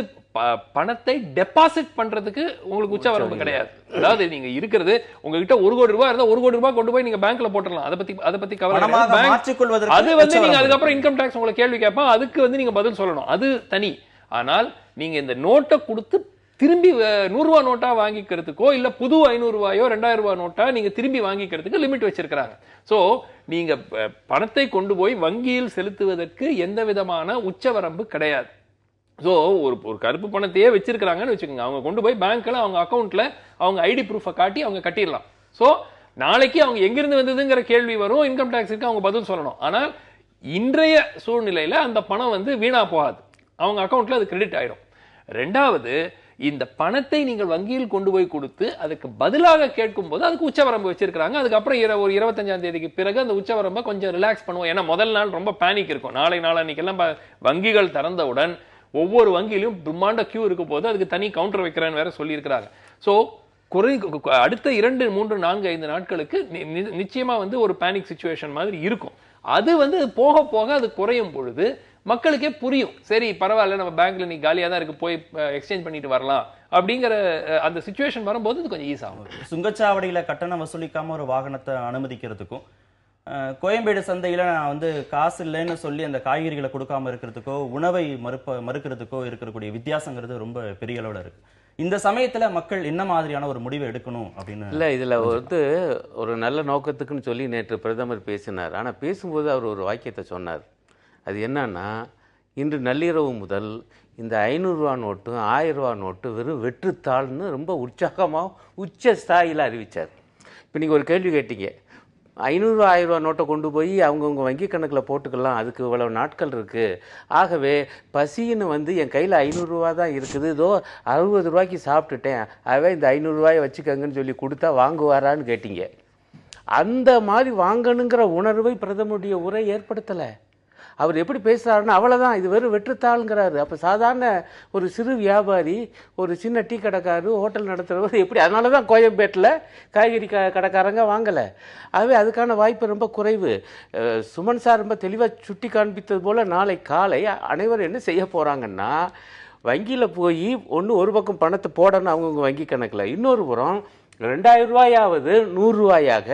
பணத்தை டெபாசிட் பண்றதுக்கு உங்களுக்கு உச்சவரம்பு கிடையாது. அதாவது நீங்க இருக்கிறது உங்ககிட்ட 1 கோடி ரூபாய் இருந்தா 1 கோடி ரூபாய் கொண்டு போய் நீங்க பேங்க்ல போட்டுடலாம். அதை பத்தி கவலை. அது வந்து நீங்க அதுக்கப்புறம் இன்கம் டாக்ஸ் உங்களை கேள்வி கேட்பான், அதுக்கு வந்து நீங்க பதில் சொல்லணும், அது தனி. ஆனால் நீங்க இந்த நோட்டை கொடுத்து திரும்பி 100 ரூபாய் நோட்டா வாங்கிக்கிறதுக்கோ இல்ல புது 500 ரூபாயோ 2000 ரூபாய் நோட்டா நீங்க திரும்பி வாங்கிக்கிறதுக்கு லிமிட் வச்சிருக்காங்க. சோ நீங்க பணத்தை கொண்டு போய் வங்கியில் செலுத்துவதற்கு எந்த விதமான உச்சவரம்பு கிடையாது. சோ ஒரு கருப்பு பணத்தையே வச்சிருக்காங்கன்னு வச்சுக்கோங்க, அவங்க கொண்டு போய் பேங்க்ல அவங்க அக்கௌண்ட்ல அவங்க ஐடி ப்ரூஃபை காட்டி அவங்க கட்டிடலாம். சோ நாளைக்கு அவங்க எங்கிருந்து வந்ததுங்கிற கேள்வி வரும், இன்கம் டாக்ஸுக்கு அவங்க பதில் சொல்லணும். ஆனால் இன்றைய சூழ்நிலையில அந்த பணம் வந்து வீணா போகாது, அவங்க அக்கௌண்ட்ல அது கிரெடிட் ஆயிடும். ரெண்டாவது, இந்த பணத்தை நீங்கள் வங்கியில் கொண்டு போய் கொடுத்து அதுக்கு பதிலாக கேட்கும் போது அதுக்கு உச்சவரம்பு வச்சிருக்காங்க. அதுக்கப்புறம் ஒரு 25ஆம் தேதிக்கு பிறகு அந்த உச்சவரம்பை கொஞ்சம் ரிலாக்ஸ் பண்ணுவோம். ஏன்னா முதல் நாள் ரொம்ப பேனிக் இருக்கும். நாளைக்கெல்லாம் வங்கிகள் திறந்தவுடன் ஒவ்வொரு வங்கியிலும் பிரம்மாண்ட கியூ இருக்கும் போது அதுக்கு தனி கவுண்டர் வைக்கிறேன்னு வேற சொல்லி இருக்கிறாங்க. சோ அடுத்த 2, 3, 4, 5 நாட்களுக்கு நிச்சயமா வந்து ஒரு பேனிக் சிச்சுவேஷன் மாதிரி இருக்கும். அது வந்து போக போக அது குறையும் பொழுது மக்களுக்கே புரியும், சரி பரவாயில்ல நம்ம பேங்க்ல நீ காலியா தான் இருக்கு, போய் எக்ஸ்சேஞ்ச் பண்ணிட்டு வரலாம் அப்படிங்கிற அந்த சிச்சுவேஷன் வரும்போது இது கொஞ்சம் ஈஸி ஆகும். சுங்கச்சாவடியில கட்டணம் வசூலிக்காம ஒரு வாகனத்தை அனுமதிக்கிறதுக்கும், கோயம்பேடு சந்தையில நான் வந்து காசு இல்லைன்னு சொல்லி அந்த காய்கறிகளை கொடுக்காம இருக்கிறதுக்கோ உணவை மறுக்கிறதுக்கோ இருக்கக்கூடிய வித்தியாசங்கிறது ரொம்ப பெரிய அளவுல இருக்கு. இந்த சமயத்துல மக்கள் என்ன மாதிரியான ஒரு முடிவை எடுக்கணும் அப்படின்னு இல்லை, இதில் வந்து ஒரு நல்ல நோக்கத்துக்குன்னு சொல்லி நேற்று பிரதமர் பேசினார். ஆனால் பேசும்போது அவர் ஒரு வாக்கியத்தை சொன்னார். அது என்னன்னா, இன்று நள்ளிரவு முதல் இந்த 500 ரூபா நோட்டும் 1000 ரூபா நோட்டு வெறும் வெற்றுத்தாள்னு ரொம்ப உற்சாகமாக உச்ச ஸ்தாயில் அறிவித்தார். இப்போ நீங்கள் ஒரு கேள்வி கேட்டீங்க, 500 ரூபா 1000 ரூபா நோட்டை கொண்டு போய் அவங்கவுங்க வங்கி கணக்கில் போட்டுக்கலாம், அதுக்கு இவ்வளவு நாட்கள் இருக்குது, ஆகவே பசின்னு வந்து என் கையில் 500 ரூபா தான் இருக்குது, இதோ 60 ரூபாய்க்கு சாப்பிட்டுட்டேன், ஆகவே இந்த 500 ரூபாயை வச்சுக்கங்கன்னு சொல்லி கொடுத்தா வாங்குவாரான்னு கேட்டீங்க. அந்த மாதிரி வாங்கணுங்கிற உணர்வை பிரதமருடைய உரை ஏற்படுத்தலை. அவர் எப்படி பேசுகிறாருன்னா, அவ்வளோதான், இது வெறும் வெற்றுத்தாளுங்கிறாரு. அப்போ சாதாரண ஒரு சிறு வியாபாரி, ஒரு சின்ன டீ கடைக்காரு, ஹோட்டல் நடத்துகிறவர் எப்படி, அதனால தான் கோயம்பேட்டில் காய்கறி கடைக்காரங்க வாங்கலை. ஆகவே அதுக்கான வாய்ப்பு ரொம்ப குறைவு. சுமன் சார் ரொம்ப தெளிவாக சுட்டி காண்பித்தது போல் நாளை காலை அனைவரும் என்ன செய்ய போகிறாங்கன்னா, வங்கியில் போய் ஒரு பக்கம் பணத்தை போடணும் அவங்கவுங்க வங்கி கணக்கில், இன்னொரு புறம் 2000 ரூபாயாவது 100 ரூபாயாக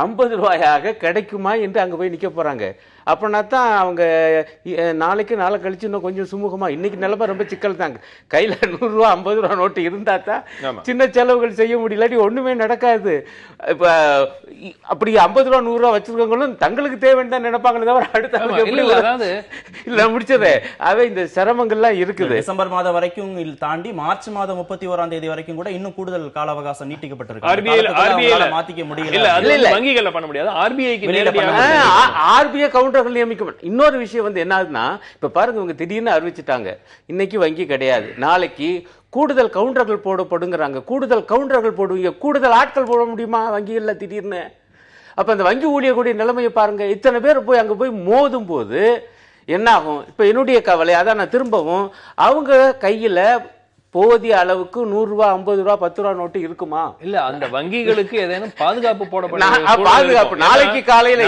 50 ரூபாயாக கிடைக்குமா என்று அங்கே போய் நிற்க போகிறாங்க. அப்படின்னா தான் அவங்க நாளைக்கு நாளை கழிச்சு இன்னும் கொஞ்சம் சுமூகமாக, இன்னைக்கு நிலைமை ரொம்ப சிக்கல் தாங்க, கையில் 100 ரூபா 50 ரூபா நோட்டு இருந்தால் தான் சின்ன செலவுகள் செய்ய முடியலாட்டி ஒன்றுமே நடக்காது. இப்போ அப்படி 50 ரூபா 100 ரூபா வச்சிருக்கவங்களும் தங்களுக்கு தேவைன்னு தான் நினைப்பாங்களே தவிர அடுத்த இல்லை முடிச்சதே. ஆகவே இந்த சிரமங்கள்லாம் இருக்குது. டிசம்பர் மாதம் வரைக்கும் தாண்டி மார்ச் மாதம் 31ஆம் தேதி வரைக்கும் கூட இன்னும் கூடுதல் கால அவகாசம் நீட்டிக்கப்பட்டிருக்கு. மாத்திக்க முடியல, வங்கிகளை பண்ண முடியாது, ஆர்பிஐ கவுண்டர்கள் நியமிக்க. இன்னொரு விஷயம் வந்து என்ன ஆகுதுன்னா, இப்ப பாருங்க இவங்க திடீர்னு அறிவிச்சுட்டாங்க இன்னைக்கு வங்கி கிடையாது, நாளைக்கு கூடுதல் கவுண்டர்கள் போடப்படுங்கிறாங்க. கூடுதல் கவுண்டர்கள் போடுவீங்க, கூடுதல் ஆட்கள் போட முடியுமா வங்கிகள்ல திடீர்னு? அப்ப அந்த வங்கி ஊழியர்களுடைய நிலைமையை பாருங்க. இத்தனை பேர் போய் அங்க போய் மோதும் போது என்ன ஆகும்? இப்ப என்னுடைய கவலை அதான், நான் திரும்பவும் அவங்க கையில போதிய அளவுக்கு 100 ரூபா 50 ரூபா 10 ரூபா நோட்டு இருக்குமா? இல்ல அந்த வங்கிகளுக்கு ஏதேனும் பாதுகாப்பு பாதுகாப்பு நாளைக்கு காலையில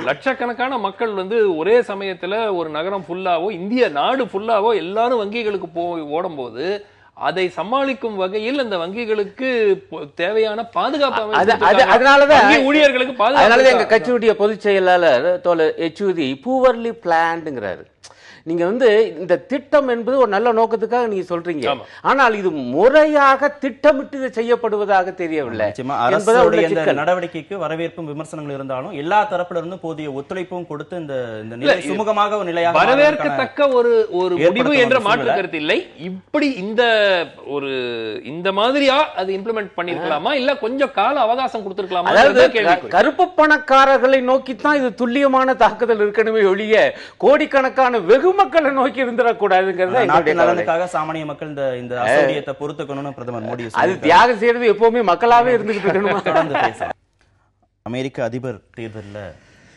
லட்சக்கணக்கான மக்கள் வந்து ஒரே சமயத்துல ஒரு நகரம் ஃபுல்லாவோ இந்திய நாடு ஃபுல்லாவோ எல்லாரும் வங்கிகளுக்கு போய் ஓடும் போது அதை சமாளிக்கும் வகையில் அந்த வங்கிகளுக்கு தேவையான பாதுகாப்பு, அதனாலதான் ஊழியர்களுக்கு பாதுகாப்பு. எங்க கட்சியுடைய பொதுச் செயலாளர் தோழர் HUD பூவர்லி பிளான்டுங்கிறாரு. நீங்க வந்து இந்த திட்டம் என்பது ஒரு நல்ல நோக்கத்துக்காக நீங்க சொல்றீங்க, ஆனால் இது முறையாக திட்டமிட்டு செய்யப்படுவதாக தெரியவில்லை. நடவடிக்கைக்கு வரவேற்பும் விமர்சனங்கள் இருந்தாலும் எல்லா தரப்புல இருந்து போதிய ஒத்துழைப்பும் கொடுத்து இந்த நிலை சுமூகமாக ஒரு நிலையாக வரவேற்கத்தக்க ஒரு முடிவு என்ற மாற்று கருத்து இல்லை. இப்படி இந்த மாதிரியா அது இம்ப்ளிமெண்ட் பண்ணிருக்கலாமா, இல்ல கொஞ்சம் கால அவகாசம் கொடுத்திருக்கலாமா? அதாவது கருப்பு பணக்காரர்களை நோக்கித்தான் இது துல்லியமான தாக்குதல் இருக்கணுமே ஒழிய கோடிக்கணக்கான வெகு மக்களை நோக்கி இருந்துடக்கூடாதுங்கிறத சாமானிய மக்கள் இந்த அசௌகரியத்தை பொறுத்துக்கணும்னு பிரதமர் மோடி அது தியாகம் செய்யறது எப்பவுமே மக்களாவே இருந்துகிட்டு இருக்கணும். அமெரிக்க அதிபர் தேர்தலில்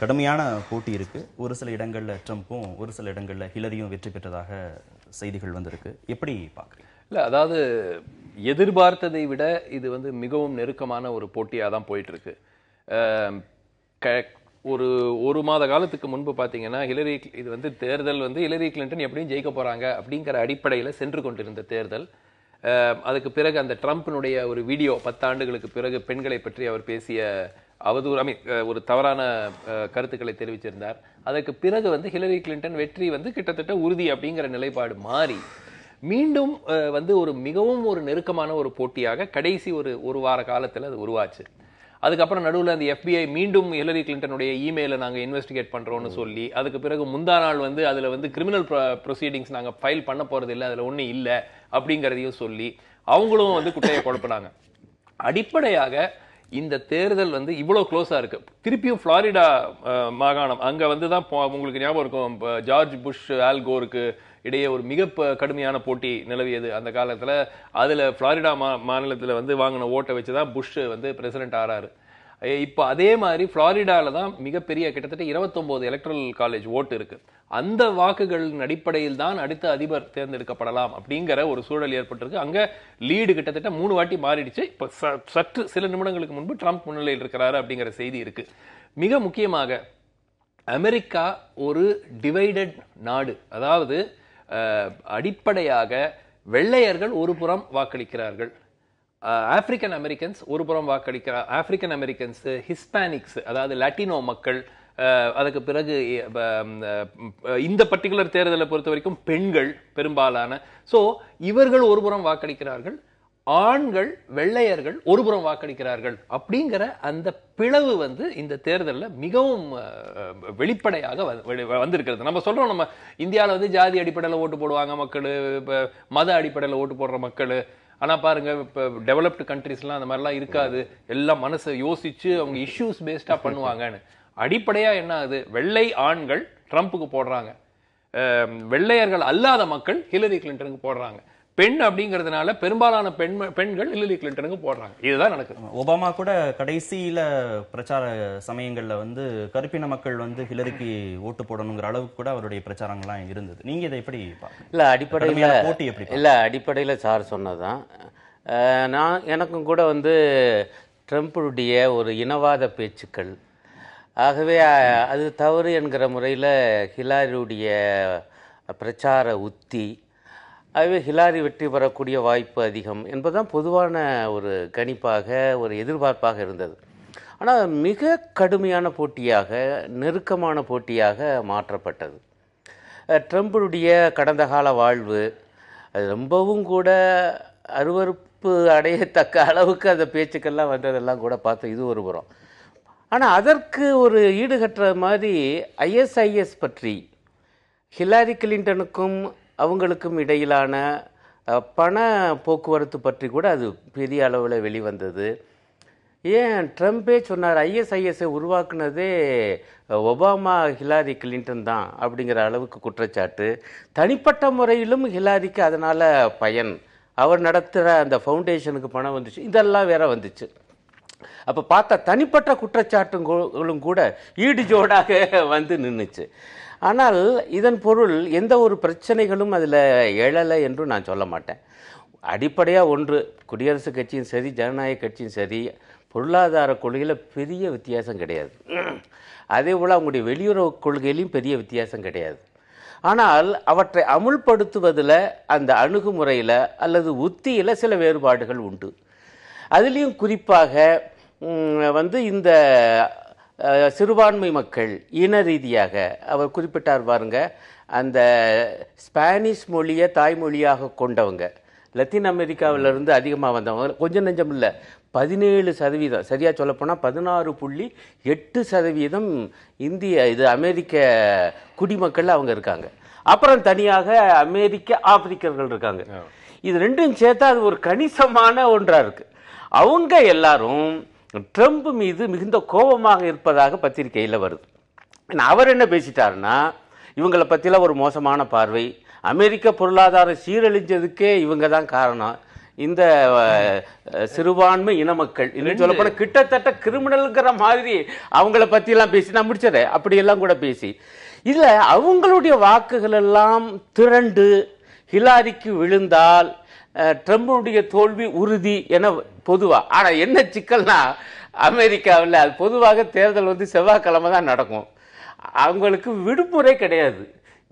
கடுமையான போட்டி இருக்கு. ஒரு சில இடங்கள்ல ட்ரம்ப்பும் ஒரு சில இடங்கள்ல ஹிலரியும் வெற்றி பெற்றதாக செய்திகள் வந்திருக்கு. எப்படி பாக்குறீங்க? இல்ல, அதாவது எதிர்பார்த்ததை விட இது வந்து மிகவும் நெருக்கமான ஒரு போட்டியா தான் போயிட்டு இருக்கு. ஒரு மாத காலத்துக்கு முன்பு பார்த்தீங்கன்னா இது வந்து தேர்தல் வந்து ஹிலரி கிளின்டன் எப்படியும் ஜெயிக்க போறாங்க அப்படிங்கிற அடிப்படையில் சென்று கொண்டிருந்த தேர்தல். அதுக்கு பிறகு அந்த ட்ரம்ப்னுடைய ஒரு வீடியோ 10 ஆண்டுகளுக்கு பிறகு பெண்களை பற்றி அவர் பேசிய அவதூறு ஒரு தவறான கருத்துக்களை தெரிவிச்சிருந்தார். அதற்கு பிறகு வந்து ஹிலரி கிளின்டன் வெற்றி வந்து கிட்டத்தட்ட உறுதி அப்படிங்கிற நிலைப்பாடு மாறி மீண்டும் வந்து ஒரு மிகவும் ஒரு நெருக்கமான ஒரு போட்டியாக கடைசி ஒரு வார காலத்தில் அது உருவாச்சு. அதுக்கப்புறம் நடுவில் அந்த FBI மீண்டும் ஹிலரி கிளின்டனுடைய இமெயிலை நாங்கள் இன்வெஸ்டிகேட் பண்ணுறோன்னு சொல்லி, அதுக்கு பிறகு முந்தா நாள் வந்து அதில் வந்து கிரிமினல் ப்ரொசீடிங்ஸ் நாங்கள் ஃபைல் பண்ண போகிறது இல்லை, அதில் ஒன்றும் இல்லை அப்படிங்கிறதையும் சொல்லி அவங்களும் வந்து குட்டையை குழப்பினாங்க. அடிப்படையாக இந்த தேர்தல் வந்து இவ்வளோ க்ளோஸாக இருக்கு. திருப்பியும் ஃப்ளாரிடா மாகாணம் அங்கே வந்து தான் உங்களுக்கு ஞாபகம் இருக்கும், ஜார்ஜ் புஷ் ஆல் கோருக்கு இடையே ஒரு மிக கடுமையான போட்டி நிலவியது அந்த காலத்தில். அதில் ஃப்ளாரிடா மாநிலத்தில் வந்து வாங்கின ஓட்டை வச்சு தான் புஷ் வந்து பிரசிடென்ட் ஆறாரு. இப்போ அதே மாதிரி ஃப்ளாரிடாவில் தான் மிகப்பெரிய கிட்டத்தட்ட 29 எலக்ட்ரல் காலேஜ் ஓட்டு இருக்கு. அந்த வாக்குகளின் அடிப்படையில் தான் அடுத்த அதிபர் தேர்ந்தெடுக்கப்படலாம் அப்படிங்கிற ஒரு சூழல் ஏற்பட்டிருக்கு. அங்கே லீடு கிட்டத்தட்ட 3 வாட்டி மாறிடுச்சு. இப்போ சற்று சில நிமிடங்களுக்கு முன்பு ட்ரம்ப் முன்னிலையில் இருக்கிறாரு அப்படிங்கிற செய்தி இருக்கு. மிக முக்கியமாக அமெரிக்கா ஒரு டிவைடட் நாடு. அதாவது அடிப்படையாக வெள்ளையர்கள் ஒரு புறம் வாக்களிக்கிறார்கள், ஆப்பிரிக்கன் அமெரிக்கன்ஸ் ஒரு புறம் வாக்களிக்கிறார். ஆப்பிரிக்கன் அமெரிக்கன்ஸ், ஹிஸ்பானிக்ஸ் அதாவது லாட்டினோ மக்கள், அதுக்கு பிறகு இந்த பர்டிகுலர் தேர்தலை பொறுத்த வரைக்கும் பெண்கள் பெரும்பாலான. ஸோ இவர்கள் ஒரு புறம் வாக்களிக்கிறார்கள், ஆண்கள் வெள்ளையர்கள் ஒரு புறம் வாக்களிக்கிறார்கள். அப்படிங்கிற அந்த பிளவு வந்து இந்த தேர்தலில் மிகவும் வெளிப்படையாக வந்திருக்கிறது. நம்ம சொல்றோம், நம்ம இந்தியாவில் வந்து ஜாதி அடிப்படையில் ஓட்டு போடுவாங்க மக்கள், மத அடிப்படையில் ஓட்டு போடுற மக்கள். ஆனா பாருங்க, இப்போ டெவலப்டு கண்ட்ரிஸ்லாம் அந்த மாதிரிலாம் இருக்காது. எல்லாம் மனசை யோசிச்சு அவங்க இஷ்யூஸ் பேஸ்டா பண்ணுவாங்கன்னு. அடிப்படையா என்ன ஆகுது, வெள்ளை ஆண்கள் ட்ரம்ப்புக்கு போடுறாங்க, வெள்ளையர்கள் அல்லாத மக்கள் ஹிலரி கிளின்டனுக்கு போடுறாங்க. பெண் அப்படிங்கிறதுனால பெரும்பாலான பெண்கள் ஹிலரி கிளின்டனுக்கு போடுறாங்க. இதுதான் நடக்குது. ஒபாமா கூட கடைசியில பிரச்சார சமயங்கள்ல வந்து கருப்பின மக்கள் வந்து ஹிலரிக்கு ஓட்டு போடணுங்கிற அளவுக்கு கூட அவருடைய பிரச்சாரங்கள்லாம் இருந்தது. நீங்க இதை எப்படி இல்லை அடிப்படையில் போட்டி எப்படி? இல்லை அடிப்படையில் சார் சொன்னதான். நான் எனக்கும் கூட வந்து ட்ரம்ப்புடைய ஒரு இனவாத பேச்சுக்கள், ஆகவே அது தவறு என்கிற முறையில் ஹிலாரியுடைய பிரச்சார உத்தி, ஆகவே ஹிலாரி வெற்றி பெறக்கூடிய வாய்ப்பு அதிகம் என்பதுதான் பொதுவான ஒரு கணிப்பாக, ஒரு எதிர்பார்ப்பாக இருந்தது. ஆனால் மிக கடுமையான போட்டியாக, நெருக்கமான போட்டியாக மாற்றப்பட்டது. ட்ரம்புடைய கடந்த கால வாழ்வு அது ரொம்பவும் கூட அருவருப்பு அடையத்தக்க அளவுக்கு அந்த பேச்சுக்கள்லாம் வந்ததெல்லாம் கூட பார்த்தோம். இது ஒரு புறம். ஆனால் அதற்கு ஒரு ஈடுகட்டுற மாதிரி ISIS பற்றி, ஹிலாரி கிளின்டனுக்கும் அவங்களுக்கும் இடையிலான பண போக்குவரத்து பற்றி கூட அது பெரிய அளவில் வெளிவந்தது. ஏன் ட்ரம்பே சொன்னார், ISISஐ உருவாக்குனதே ஒபாமா ஹிலாரி கிளின்டன் தான் அப்படிங்கிற அளவுக்கு குற்றச்சாட்டு. தனிப்பட்ட முறையிலும் ஹிலாரிக்கு அதனால் பயன், அவர் நடத்துகிற அந்த ஃபவுண்டேஷனுக்கு பணம் வந்துச்சு, இதெல்லாம் வேற வந்துச்சு. அப்போ பார்த்தா தனிப்பட்ட குற்றச்சாட்டுகளும் கூட ஈடு ஜோடாக வந்து நின்றுச்சு. ஆனால் இதன் பொருள் எந்த ஒரு பிரச்சனைகளும் அதில் எழலை என்று நான் சொல்ல மாட்டேன். அடிப்படையாக ஒன்று, குடியரசுக் கட்சியும் சரி ஜனநாயக கட்சியும் சரி பொருளாதார கொள்கையில் பெரிய வித்தியாசம் கிடையாது. அதே போல் அவங்களுடைய வெளியுறவு கொள்கையிலையும் பெரிய வித்தியாசம் கிடையாது. ஆனால் அவற்றை அமுல்படுத்துவதில், அந்த அணுகுமுறையில் அல்லது உத்தியில் சில வேறுபாடுகள் உண்டு. அதுலேயும் குறிப்பாக வந்து இந்த சிறுபான்மை மக்கள் இன ரீதியாக அவர் குறிப்பிட்டார் பாருங்க, அந்த ஸ்பானிஷ் மொழியை தாய்மொழியாக கொண்டவங்க, லத்தீன் அமெரிக்காவிலிருந்து அதிகமாக வந்தவங்க, கொஞ்சம் நெஞ்சம் இல்லை, 17%, சரியாக சொல்லப்போனால் 16.8% இந்திய அமெரிக்க குடிமக்கள் அவங்க இருக்காங்க. அப்புறம் தனியாக அமெரிக்க ஆப்பிரிக்கர்கள் இருக்காங்க. இது ரெண்டும் சேர்த்தா அது ஒரு கணிசமான ஒன்றாக இருக்கு. அவங்க எல்லாரும் ட்ரம்ப் மீது மிகுந்த கோபமாக இருப்பதாக பத்திரிகையில் வருது. அவர் என்ன பேசிட்டாருன்னா, இவங்களை பற்றிலாம் ஒரு மோசமான பார்வை, அமெரிக்க பொருளாதாரம் சீரழிஞ்சதுக்கே இவங்க தான் காரணம், இந்த சிறுபான்மை இன மக்கள் இன்னும் சொல்லப்போனால் கிட்டத்தட்ட கிரிமினல்ங்கிற மாதிரி அவங்கள பற்றிலாம் பேசி, நான் முடிச்சதே அப்படியெல்லாம் கூட பேசி, இதில் அவங்களுடைய வாக்குகள் எல்லாம் திரண்டு ஹிலாரிக்கு விழுந்தால் ட்ரம்புடைய தோல்வி உறுதி என பொதுவாக. ஆனால் என்ன சிக்கல்னா, அமெரிக்காவில் அது பொதுவாக தேர்தல் வந்து செவ்வாய்க்கிழமை தான் நடக்கும். அவங்களுக்கு விடுமுறை கிடையாது.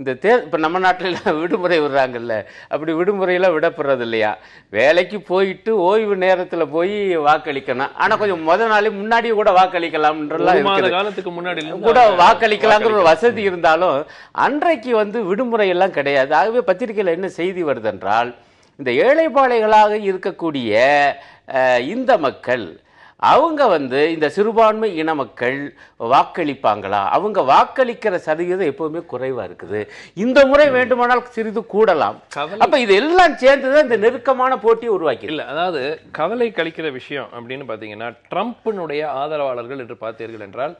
இந்த இப்போ நம்ம நாட்டில் விடுமுறை விடுறாங்கல்ல, அப்படி விடுமுறையெல்லாம் விடப்படுறது இல்லையா? வேலைக்கு போயிட்டு ஓய்வு நேரத்தில் போய் வாக்களிக்கணும். ஆனால் கொஞ்சம் முதல் நாளே முன்னாடியே கூட வாக்களிக்கலாம்ன்றலாம் காலத்துக்கு முன்னாடி கூட வாக்களிக்கலாங்கிற ஒரு வசதி இருந்தாலும் அன்றைக்கு விடுமுறை எல்லாம் கிடையாது. ஆகவே பத்திரிகையில் என்ன செய்தி வருதென்றால், இந்த ஏழைப்பாளைகளாக இருக்கக்கூடிய இந்த மக்கள் அவங்க இந்த சிறுபான்மை இன மக்கள் வாக்களிப்பாங்களா? அவங்க வாக்களிக்கிற சதவீதம் எப்பவுமே குறைவா இருக்குது. இந்த முறை வேண்டுமானால் சிறிது கூடலாம். அப்ப இது எல்லாம் சேர்ந்துதான் இந்த நெருக்கமான போட்டியை உருவாக்கி இல்ல. அதாவது கவலை கழிக்கிற விஷயம் அப்படின்னு பாத்தீங்கன்னா, ட்ரம்ப்பினுடைய ஆதரவாளர்கள் என்று பார்த்தீர்கள் என்றால்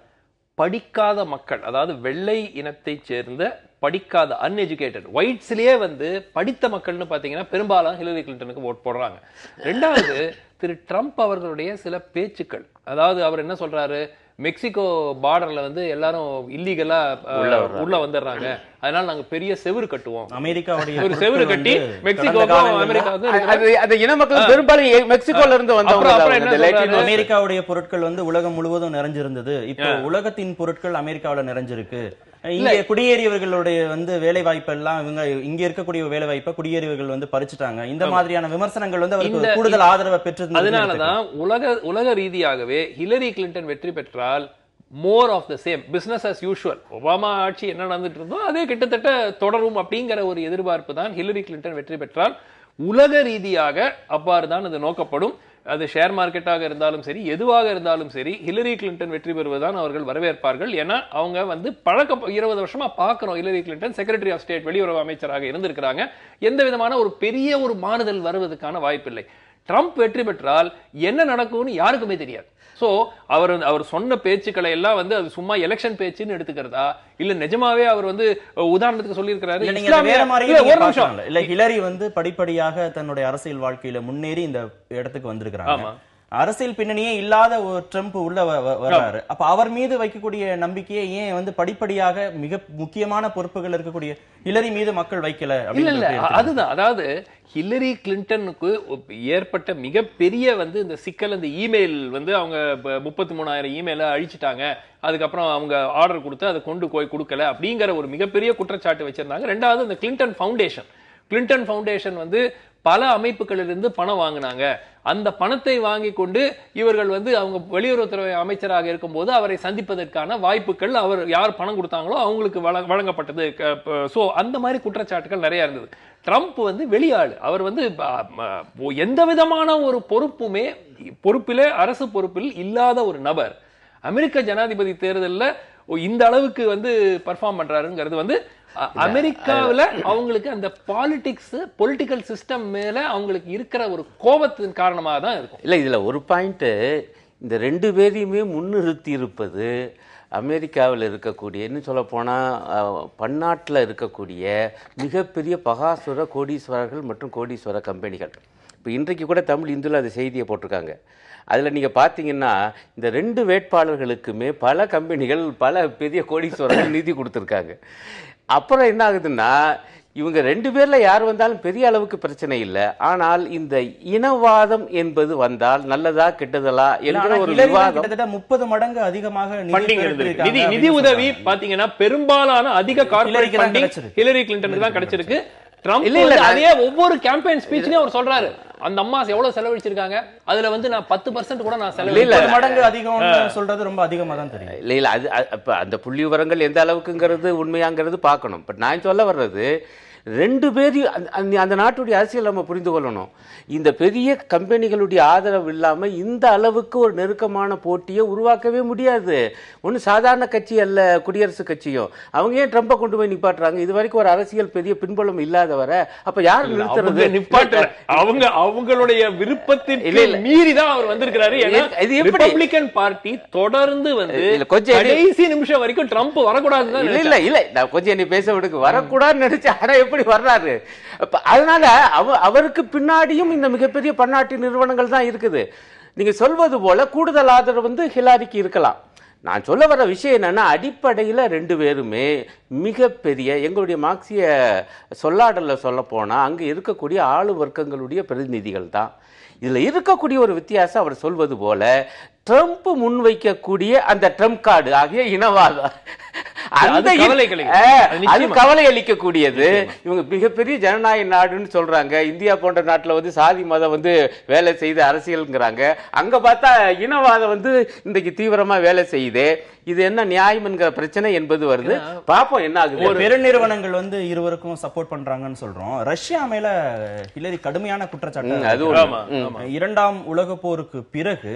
படிக்காத மக்கள், அதாவது வெள்ளை இனத்தை சேர்ந்த படிக்காத அன்எஜுகேட்டட் ஒயிட்ஸ்லயே படித்த மக்கள்னு பாத்தீங்கன்னா பெரும்பாலும் ஹிலரி கிளின்டனுக்கு ஓட் போடுறாங்க. ரெண்டாவது, திரு ட்ரம்ப் அவர்களுடைய சில பேச்சுக்கள், அதாவது அவர் என்ன சொல்றாரு, மெக்சிகோ பார்டர்ல எல்லாரும் இல்லீகலா உள்ள வந்துடுறாங்க, அதனால நாங்க பெரிய செவுரு கட்டுவோம், அமெரிக்காவுடைய ஒரு செவுரு கட்டி மெக்சிகோக்கும் அமெரிக்காவுக்கும் இன மக்கள் பெரும்பாலும் மெக்சிகோல இருந்து வந்தவங்க. அமெரிக்காவுடைய பொருட்கள் உலகம் முழுவதும் நிறைஞ்சிருந்தது, இப்போ உலகத்தின் பொருட்கள் அமெரிக்காவுல நிறைஞ்சிருக்கு. இங்க குடியேறியவர்களுடைய வேலை வாய்ப்பு எல்லாம் இவங்க இங்க இருக்கக்கூடிய வேலை வாய்ப்பை குடியேறியவர்கள் பறிச்சுட்டாங்க. இந்த மாதிரியான விமர்சனங்கள் அவருக்கு கூடுதல் ஆதரவை பெற்றது. அதனாலதான் உலக ரீதியாகவே ஹிலரி கிளின்டன் வெற்றி பெற்றால் more of the same, business as usual, Obama ஆட்சி என்ன நடந்துட்டு இருந்தோ அதே கிட்டத்தட்ட தொடரும் அப்படிங்கிற ஒரு எதிர்பார்ப்பு தான் ஹிலரி கிளின்டன் வெற்றி பெற்றால் உலக ரீதியாக அவ்வாறு தான் அது நோக்கப்படும். அது ஷேர் மார்க்கெட்டாக இருந்தாலும் சரி, எதுவாக இருந்தாலும் சரி, ஹிலரி கிளின்டன் வெற்றி பெறுவதுதான் அவர்கள் வரவேற்பார்கள். ஏன்னா அவங்க 20 வருஷமா பார்க்கிறோம், Hillary Clinton secretary of state, வெளியுறவு அமைச்சராக இருந்திருக்கிறாங்க. எந்த விதமான ஒரு பெரிய ஒரு மாறுதல் வருவதற்கான வாய்ப்பில்லை. ட்ரம்ப் வெற்றி பெற்றால் என்ன நடக்கும்னு யாருக்குமே தெரியாது. சோ அவர் சொன்ன பேச்சுக்களை எல்லாம் அது சும்மா எலெக்ஷன் பேச்சுன்னு எடுத்துக்கிறதா, இல்ல நிஜமாவே அவர் உதாரணத்துக்கு சொல்லி இருக்கிறாரு. இல்ல, ஹிலரி படிப்படியாக தன்னுடைய அரசியல் வாழ்க்கையில முன்னேறி இந்த இடத்துக்கு வந்திருக்கிறாங்க. அரசியல் பின்னணியே இல்லாத ஒரு ட்ரம்ப் உள்ள வர்றாரு. அப்ப அவர் மீது வைக்கக்கூடிய நம்பிக்கையை ஏன் படிப்படியாக மிக முக்கியமான பொறுப்புகள் இருக்கக்கூடிய ஹிலரி மீது மக்கள் வைக்கல? அதுதான், அதாவது ஹிலரி கிளின்டனுக்கு ஏற்பட்ட மிகப்பெரிய இந்த சிக்கல், இந்த இமெயில் அவங்க 33,000 இமெயில அழிச்சிட்டாங்க, அதுக்கப்புறம் அவங்க ஆர்டர் கொடுத்து அதை கொண்டு போய் கொடுக்கல அப்படிங்கிற ஒரு மிகப்பெரிய குற்றச்சாட்டு வச்சிருந்தாங்க. ரெண்டாவது, இந்த கிளின்டன் ஃபவுண்டேஷன் பல அமைப்புகளிலிருந்து பணம் வாங்கினாங்க. அந்த பணத்தை வாங்கி கொண்டு இவர்கள் அவங்க வெளியுறவுத்துறை அமைச்சராக இருக்கும் போது அவரை சந்திப்பதற்கான வாய்ப்புகள், அவர் யார் பணம் கொடுத்தாங்களோ அவங்களுக்கு வழங்கப்பட்டது. சோ அந்த மாதிரி குற்றச்சாட்டுகள் நிறைய இருந்தது. ட்ரம்ப் வெளியாளு, அவர் எந்த விதமான ஒரு பொறுப்பிலே அரசு பொறுப்பில் இல்லாத ஒரு நபர் அமெரிக்க ஜனாதிபதி தேர்தலில் இந்த அளவுக்கு பெர்ஃபார்ம் பண்றாருங்கிறது அமெரிக்காவில் அவங்களுக்கு அந்த பொலிட்டிக்கல் சிஸ்டம் மேல அவங்களுக்கு இருக்கிற ஒரு கோபத்தின் காரணமாக தான் இருக்கும். இல்ல, இதுல ஒரு பாயிண்ட், இந்த ரெண்டு பேரையுமே முன்னிறுத்தி இருப்பது அமெரிக்காவில் இருக்கக்கூடிய, இன்னும் சொல்ல போனா பன்னாட்டில் இருக்கக்கூடிய மிகப்பெரிய பகாசுர கோடீஸ்வரர்கள் மற்றும் கோடீஸ்வர கம்பெனிகள். இப்போ இன்றைக்கு கூட தமிழ் இந்துல அந்த செய்தியை போட்டிருக்காங்க. அதில் நீங்கள் பார்த்தீங்கன்னா இந்த ரெண்டு வேட்பாளர்களுக்குமே பல கம்பெனிகள், பல பெரிய கோடீஸ்வரர்கள் நிதி கொடுத்துருக்காங்க. அப்புறம் என்ன ஆகுதுன்னா, இவங்க ரெண்டு பேர்ல யார் வந்தாலும் பெரிய அளவுக்கு பிரச்சனை இல்லை. ஆனால் இந்த இனவாதம் என்பது வந்தால் நல்லதா கெட்டதா என்ற ஒரு விவாதம் 30 மடங்கு அதிகமாக நிதி உதவி பாத்தீங்கன்னா பெரும்பாலான அதிக கார்ப்பரேட் ஃபண்டிங் ஹிலரி கிளின்டனுக்கு தான் கிடைச்சிருக்கு. ட்ரம்ப் அதே ஒவ்வொரு கேம்பெயின் ஸ்பீச்லயும் அவர் சொல்றாரு, அந்த அம்மா எவ்வளவு செலவழிச்சிருக்காங்க, அதுல நான் 10% கூட நான் செலவு மடங்கு அதிகம் சொல்றது ரொம்ப அதிகமா தான் தெரியும். இல்ல அது அந்த புள்ளி விவரங்கள் எந்த அளவுக்குங்கிறது உண்மையாங்கிறது பார்க்கணும். பட் நான் சொல்ல வர்றது, ரெண்டு பேரையும் அந்த நாட்டுடைய அரசியல் நம்ம புரிந்து கொள்ளணும். இந்த பெரிய கம்பெனிகளுடைய ஆதரவு இல்லாம இந்த அளவுக்கு ஒரு நெருக்கமான போட்டியை உருவாக்கவே முடியாது. ஒண்ணு சாதாரண கட்சி அல்ல குடியரசு கட்சியும். அவங்க ஏன் ட்ரம்பை கொண்டு போய் நிப்பாட்டுறாங்க? இது வரைக்கும் ஒரு அரசியல் பெரிய பின்புலம் இல்லாதவரை அப்ப யாரு நிறுத்துறது? அவங்க அவங்களுடைய விருப்பத்தின் மீறிதான் அவர் வந்திருக்கிறாரு. ரிபப்ளிகன் பார்ட்டி தொடர்ந்து கடைசி நிமிஷம் வரைக்கும் ட்ரம்ப் வரக்கூடாது. இல்ல நான் கொஞ்சம் என்ன பேச விடுக்கு, வரக்கூடாதுன்னு நினைச்சு ஆனா எப்படி வர்றாரு? அதனால அவருக்கு பின்னாடியும் இந்த மிகப்பெரிய பன்னாட்டு நிறுவனங்கள் தான் இருக்குது. நீங்க சொல்வது போல கூடுதல் ஆதரவு ஹிலாரிக்கு இருக்கலாம். நான் சொல்ல வர விஷயம் என்னன்னா, அடிப்படையில் ரெண்டு பேருமே மிகப்பெரிய எங்களுடைய மார்க்சிய சொல்லாடல்ல சொல்ல போனா அங்க இருக்கக்கூடிய ஆளு வர்க்கங்களுடைய பிரதிநிதிகள் தான். இதுல இருக்கக்கூடிய ஒரு வித்தியாசம், அவர் சொல்வது போல ட்ரம்ப் முன்வைக்கக்கூடிய அந்த ட்ரம்ப் கார்டு ஆகிய இனவாதம் அது கவலை அளிக்கக்கூடியது. இவங்க மிகப்பெரிய ஜனநாயக நாடுன்னு சொல்றாங்க. இந்தியா போன்ற நாட்டுல வந்து சாதி மதம் வந்து வேலை செய்து அரசியல்ங்கிறாங்க. அங்க பார்த்தா இனவாதம் வந்து இன்றைக்கு தீவிரமா வேலை செய்யுது. இது என்ன நியாயம் என்கிற பிரச்சனை என்பது வருது. பாப்போம் என்ன ஆகுது. பெருநிறுவனங்கள் வந்து இருவருக்கும் சப்போர்ட் பண்றாங்கன்னு சொல்றோம். ரஷ்யா மேல ஹிலரி கடுமையான குற்றச்சாட்டு. இரண்டாம் உலக போருக்கு பிறகு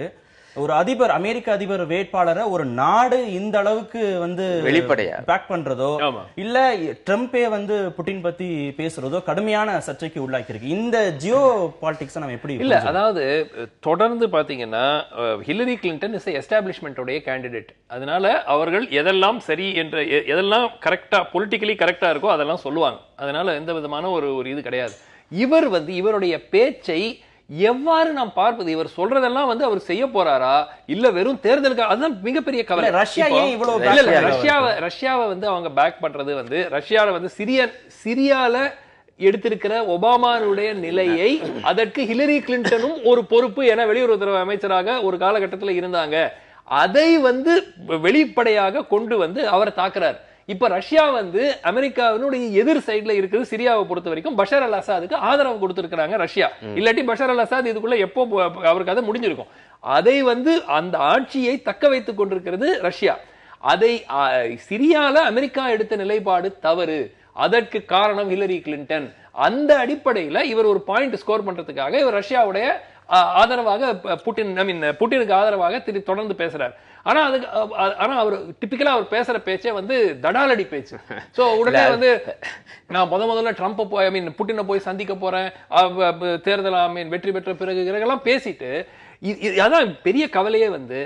ஒரு அதிபர், அமெரிக்க அதிபர் வேட்பாளரை ஒரு நாடு இந்த அளவுக்கு வந்து வெளிப்படையா பேக் பண்றதோ இல்ல ட்ரம்பே வந்து புட்டின் பத்தி பேசுறதோ கடுமையான சர்ச்சைக்கு உள்ளாக்கி இருக்கு. இந்த ஜியோ பாலிடிக்ஸ் நம்ம எப்படி இல்ல, அதாவது தொடர்ந்து பாத்தீங்கன்னா ஹிலரி கிளின்டன் இஸ் எஸ்டாப்ளிஷ்மெண்ட் உடைய கேண்டிடேட். அதனால அவர்கள் எதெல்லாம் சரி என்ற எதெல்லாம் கரெக்டா பொலிட்டிக்கலி கரெக்டா இருக்கோ அதெல்லாம் சொல்லுவாங்க. அதனால எந்த விதமான ஒரு இது கிடையாது. இவர் வந்து இவருடைய பேச்சை எவ்வாறு நாம் பார்ப்பது? இவர் சொல்றதெல்லாம் வந்து அவர் செய்ய போறாரா இல்ல வெறும் தேர்தலுக்கு? அதுதான் மிகப்பெரிய கவலை. ரஷ்யாவை வந்து அவங்க பேக் பண்றது வந்து ரஷ்யாவை வந்து சிரியால எடுத்திருக்கிற ஒபாமாவுடைய நிலையை அதற்கு ஹிலரி கிளின்டனும் ஒரு பொறுப்பு என வெளியுறவுத்துறை அமைச்சராக ஒரு காலகட்டத்தில் இருந்தாங்க. அதை வந்து வெளிப்படையாக கொண்டு வந்து அவரை தாக்குறார். இப்ப ரஷ்யா வந்து அமெரிக்காவினுடைய எதிர் சைட்ல இருக்குது. சிரியாவை பொறுத்த வரைக்கும் பஷர் அல் அசாதுக்கு ஆதரவு கொடுத்திருக்கிறாங்க ரஷ்யா. இல்லாட்டி பஷர் அல் அசாத் இதுக்குள்ள எப்போ அவருக்கு அதை முடிஞ்சிருக்கும். அதை வந்து அந்த ஆட்சியை தக்க வைத்துக் கொண்டிருக்கிறது ரஷ்யா. அதை சிரியால அமெரிக்கா எடுத்த நிலைப்பாடு தவறு. அதற்கு காரணம் ஹிலரி கிளின்டன். அந்த அடிப்படையில் இவர் ஒரு பாயிண்ட் ஸ்கோர் பண்றதுக்காக இவர் ரஷ்யாவுடைய ஆதரவாக புட்டினுக்கு ஆதரவாக தொடர்ந்து பேசுறார். ஆனா அவர் டிபிக்கலா அவர் பேசுற பேச்சே வந்து தடாலடி பேச்சு. சோ உடனே வந்து நான் முதல்ல ட்ரம்ப் போய் புட்டினை போய் சந்திக்க போறேன், தேர்தல் வெற்றி பெற்ற பிறகு எல்லாம் பேசிட்டு, அதான் பெரிய கவலையே வந்து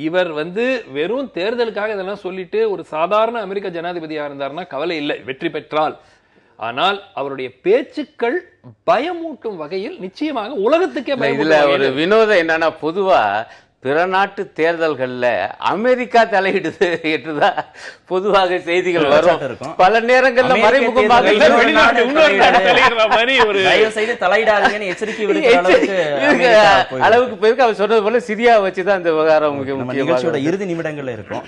இவர் வந்து வெறும் தேர்தலுக்காக இதெல்லாம் சொல்லிட்டு ஒரு சாதாரண அமெரிக்க ஜனாதிபதியா இருந்தாருன்னா கவலை இல்லை வெற்றி பெற்றால். ஆனால் அவருடைய பேச்சுக்கள் பயமூட்டும் வகையில் நிச்சயமாக உலகத்துக்கே பயமூட்டும். ஒரு வினோதம் என்னன்னா, பொதுவா பிற நாட்டு தேர்தல்கள்ல அமெரிக்கா தலையிடுது என்றுதான் பொதுவாக செய்திகள் வரும். பல நேரங்கள்ல மறைமுகமாக அளவுக்கு போயிருக்கு. அவர் சொன்னது போல சிரியா வச்சுதான் இந்த விவகாரம் நிகழ்ச்சியோட இறுதி நிமிடங்கள்ல இருக்கும்.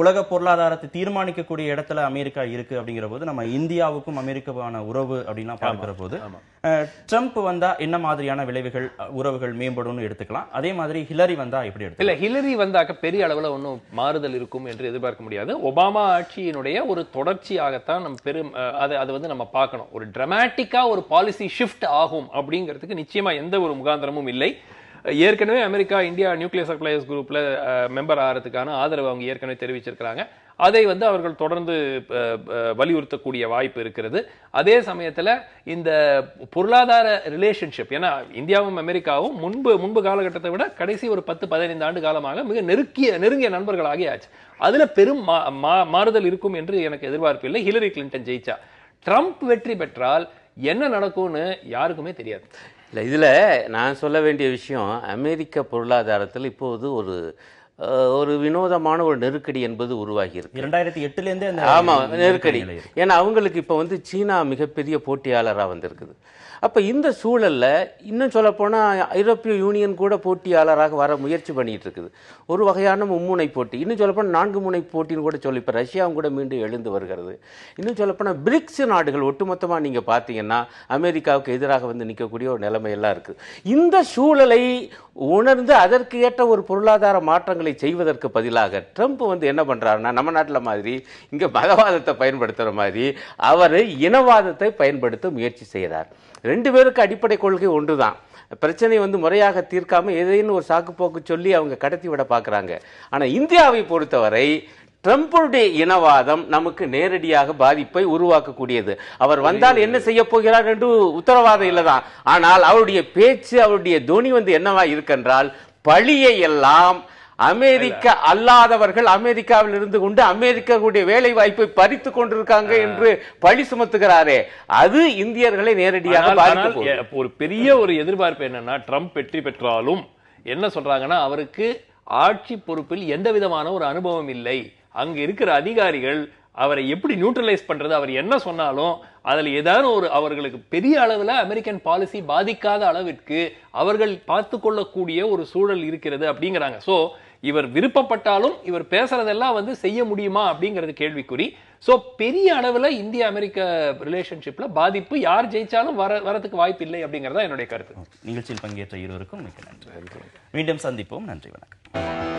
உலக பொருளாதாரத்தை தீர்மானிக்கக்கூடிய இடத்துல அமெரிக்கா இருக்கு அப்படிங்கிற போது நம்ம இந்தியாவுக்கும் அமெரிக்காவான உறவு அப்படின்லாம் பார்க்கிற போது ட்ரம்ப் வந்தா என்ன மாதிரியான விளைவுகள் உறவுகள் மேம்படும் எடுத்துக்கலாம். அதே மாதிரி ஹிலரி வந்தா எப்படி எடுத்து இல்ல, ஹிலரி வந்தாக்க பெரிய அளவுல ஒன்னும் மாறுதல் இருக்கும் என்று எதிர்பார்க்க முடியாது. ஒபாமா ஆட்சியினுடைய ஒரு தொடர்ச்சியாகத்தான் நம்ம அது வந்து நம்ம பார்க்கணும். ஒரு டிராமாட்டிக்கா ஒரு பாலிசி ஷிஃப்ட் ஆகும் அப்படிங்கிறதுக்கு நிச்சயமா எந்த ஒரு முகாந்திரமும் இல்லை. ஏற்கனவே அமெரிக்கா இந்தியா நியூக்ளியர் சப்ளையர்ஸ் குரூப்ல மெம்பர் ஆகிறதுக்கான ஆதரவு அவங்க ஏற்கனவே தெரிவிச்சிருக்கிறாங்க. அதை வந்து அவர்கள் தொடர்ந்து வலியுறுத்தக்கூடிய வாய்ப்பு இருக்கிறது. அதே சமயத்தில் இந்த பொருளாதார ரிலேஷன்ஷிப், ஏன்னா இந்தியாவும் அமெரிக்காவும் முன்பு காலகட்டத்தை விட கடைசி ஒரு 10-15 ஆண்டு காலமாக மிக நெருங்கிய நண்பர்களாகி ஆச்சு. அதுல பெரும் மாறுதல் இருக்கும் என்று எனக்கு எதிர்பார்ப்பு இல்லை. ஹிலரி கிளின்டன் ஜெயிச்சா. ட்ரம்ப் வெற்றி பெற்றால் என்ன நடக்கும்னு யாருக்குமே தெரியாது. இல்லை, இதில் நான் சொல்ல வேண்டிய விஷயம், அமெரிக்க பொருளாதாரத்தில் இப்போது ஒரு வினோதமான ஒரு நெருக்கடி என்பது உருவாகி இருக்கு. 2008 ஆமா, நெருக்கடி. ஏன்னா அவங்களுக்கு இப்ப வந்து சீனா மிகப்பெரிய போட்டியாளராக வந்திருக்குது. அப்ப இந்த சூழல்ல இன்னும் சொல்ல போனா ஐரோப்பிய யூனியன் கூட போட்டியாளராக வர முயற்சி பண்ணிட்டு இருக்குது. ஒரு வகையான மும்முனை போட்டி. இன்னும் சொல்ல போனா 4 முனை போட்டின்னு கூட சொல்லி இப்ப ரஷ்யாவும் கூட மீண்டும் எழுந்து வருகிறது. இன்னும் சொல்ல போனா பிரிக்ஸ் நாடுகள் ஒட்டுமொத்தமா நீங்க பாத்தீங்கன்னா அமெரிக்காவுக்கு எதிராக வந்து நிற்கக்கூடிய ஒரு நிலைமை எல்லாம் இருக்கு. இந்த சூழலை உணர்ந்து அதற்கு ஏற்ற ஒரு பொருளாதார மாற்றங்களை செய்வதற்கு பதிலாக ட்ரம்ப் வந்து என்ன பண்றாருன்னா, நம்ம நாட்டில் மாதிரி இங்க மதவாதத்தை பயன்படுத்துற மாதிரி அவர் இனவாதத்தை பயன்படுத்த முயற்சி செய்கிறார். 2 பேருக்கு அடிப்படை கொள்கை ஒன்றுதான். பிரச்சனை வந்து முறையாக தீர்க்காம ஏதேனும் ஒரு சாக்கு போக்கு சொல்லி அவங்க கடத்தி விட பார்க்குறாங்க. ஆனால் இந்தியாவை பொறுத்தவரை ட்ரம்புடைய இனவாதம் நமக்கு நேரடியாக பாதிப்பை உருவாக்கக்கூடியது. அவர் வந்தால் என்ன செய்ய போகிறார் என்று உத்தரவாதம் இல்லைதான். ஆனால் அவருடைய பேச்சு, அவருடைய துணி வந்து என்னவா இருக்கின்றால், பழியை எல்லாம் அமெரிக்க அல்லாதவர்கள் அமெரிக்காவில் இருந்து கொண்டு அமெரிக்காவுடைய வேலை வாய்ப்பை பறித்து கொண்டிருக்காங்க என்று பழி சுமத்துகிறாரே, அது இந்தியர்களை நேரடியாக பாதிக்கும். ஒரு பெரிய ஒரு எதிர்பார்ப்பு என்னன்னா, ட்ரம்ப் வெற்றி பெற்றாலும் என்ன சொல்றாங்கன்னா, அவருக்கு ஆட்சி பொறுப்பில் எந்த விதமான ஒரு அனுபவம் இல்லை. அங்க இருக்கிற அதிகாரிகள் அவரை எப்படி நியூட்ரலைஸ் பண்றது, அவர் என்ன சொன்னாலும் அதுல ஏதாவது ஒரு அவர்களுக்கு பெரிய அளவுல அமெரிக்கன் பாலிசி பாதிக்காத அளவிற்கு அவர்கள் பார்த்து கொள்ளக்கூடிய ஒரு சூழல் இருக்கிறது அப்படிங்கிறாங்க. சோ இவர் விருப்பப்பட்டாலும் இவர் பேசுறதெல்லாம் வந்து செய்ய முடியுமா அப்படிங்கிறது கேள்விக்குறி. சோ பெரிய அளவுல இந்திய அமெரிக்க ரிலேஷன்ஷிப்ல பாதிப்பு யார் ஜெயிச்சாலும் வரதுக்கு வாய்ப்பு இல்லை அப்படிங்கறதா என்னுடைய கருத்து. நிகழ்ச்சியில் பங்கேற்ற இருவருக்கும் மிக்க நன்றி. மீண்டும் சந்திப்போம். நன்றி, வணக்கம்.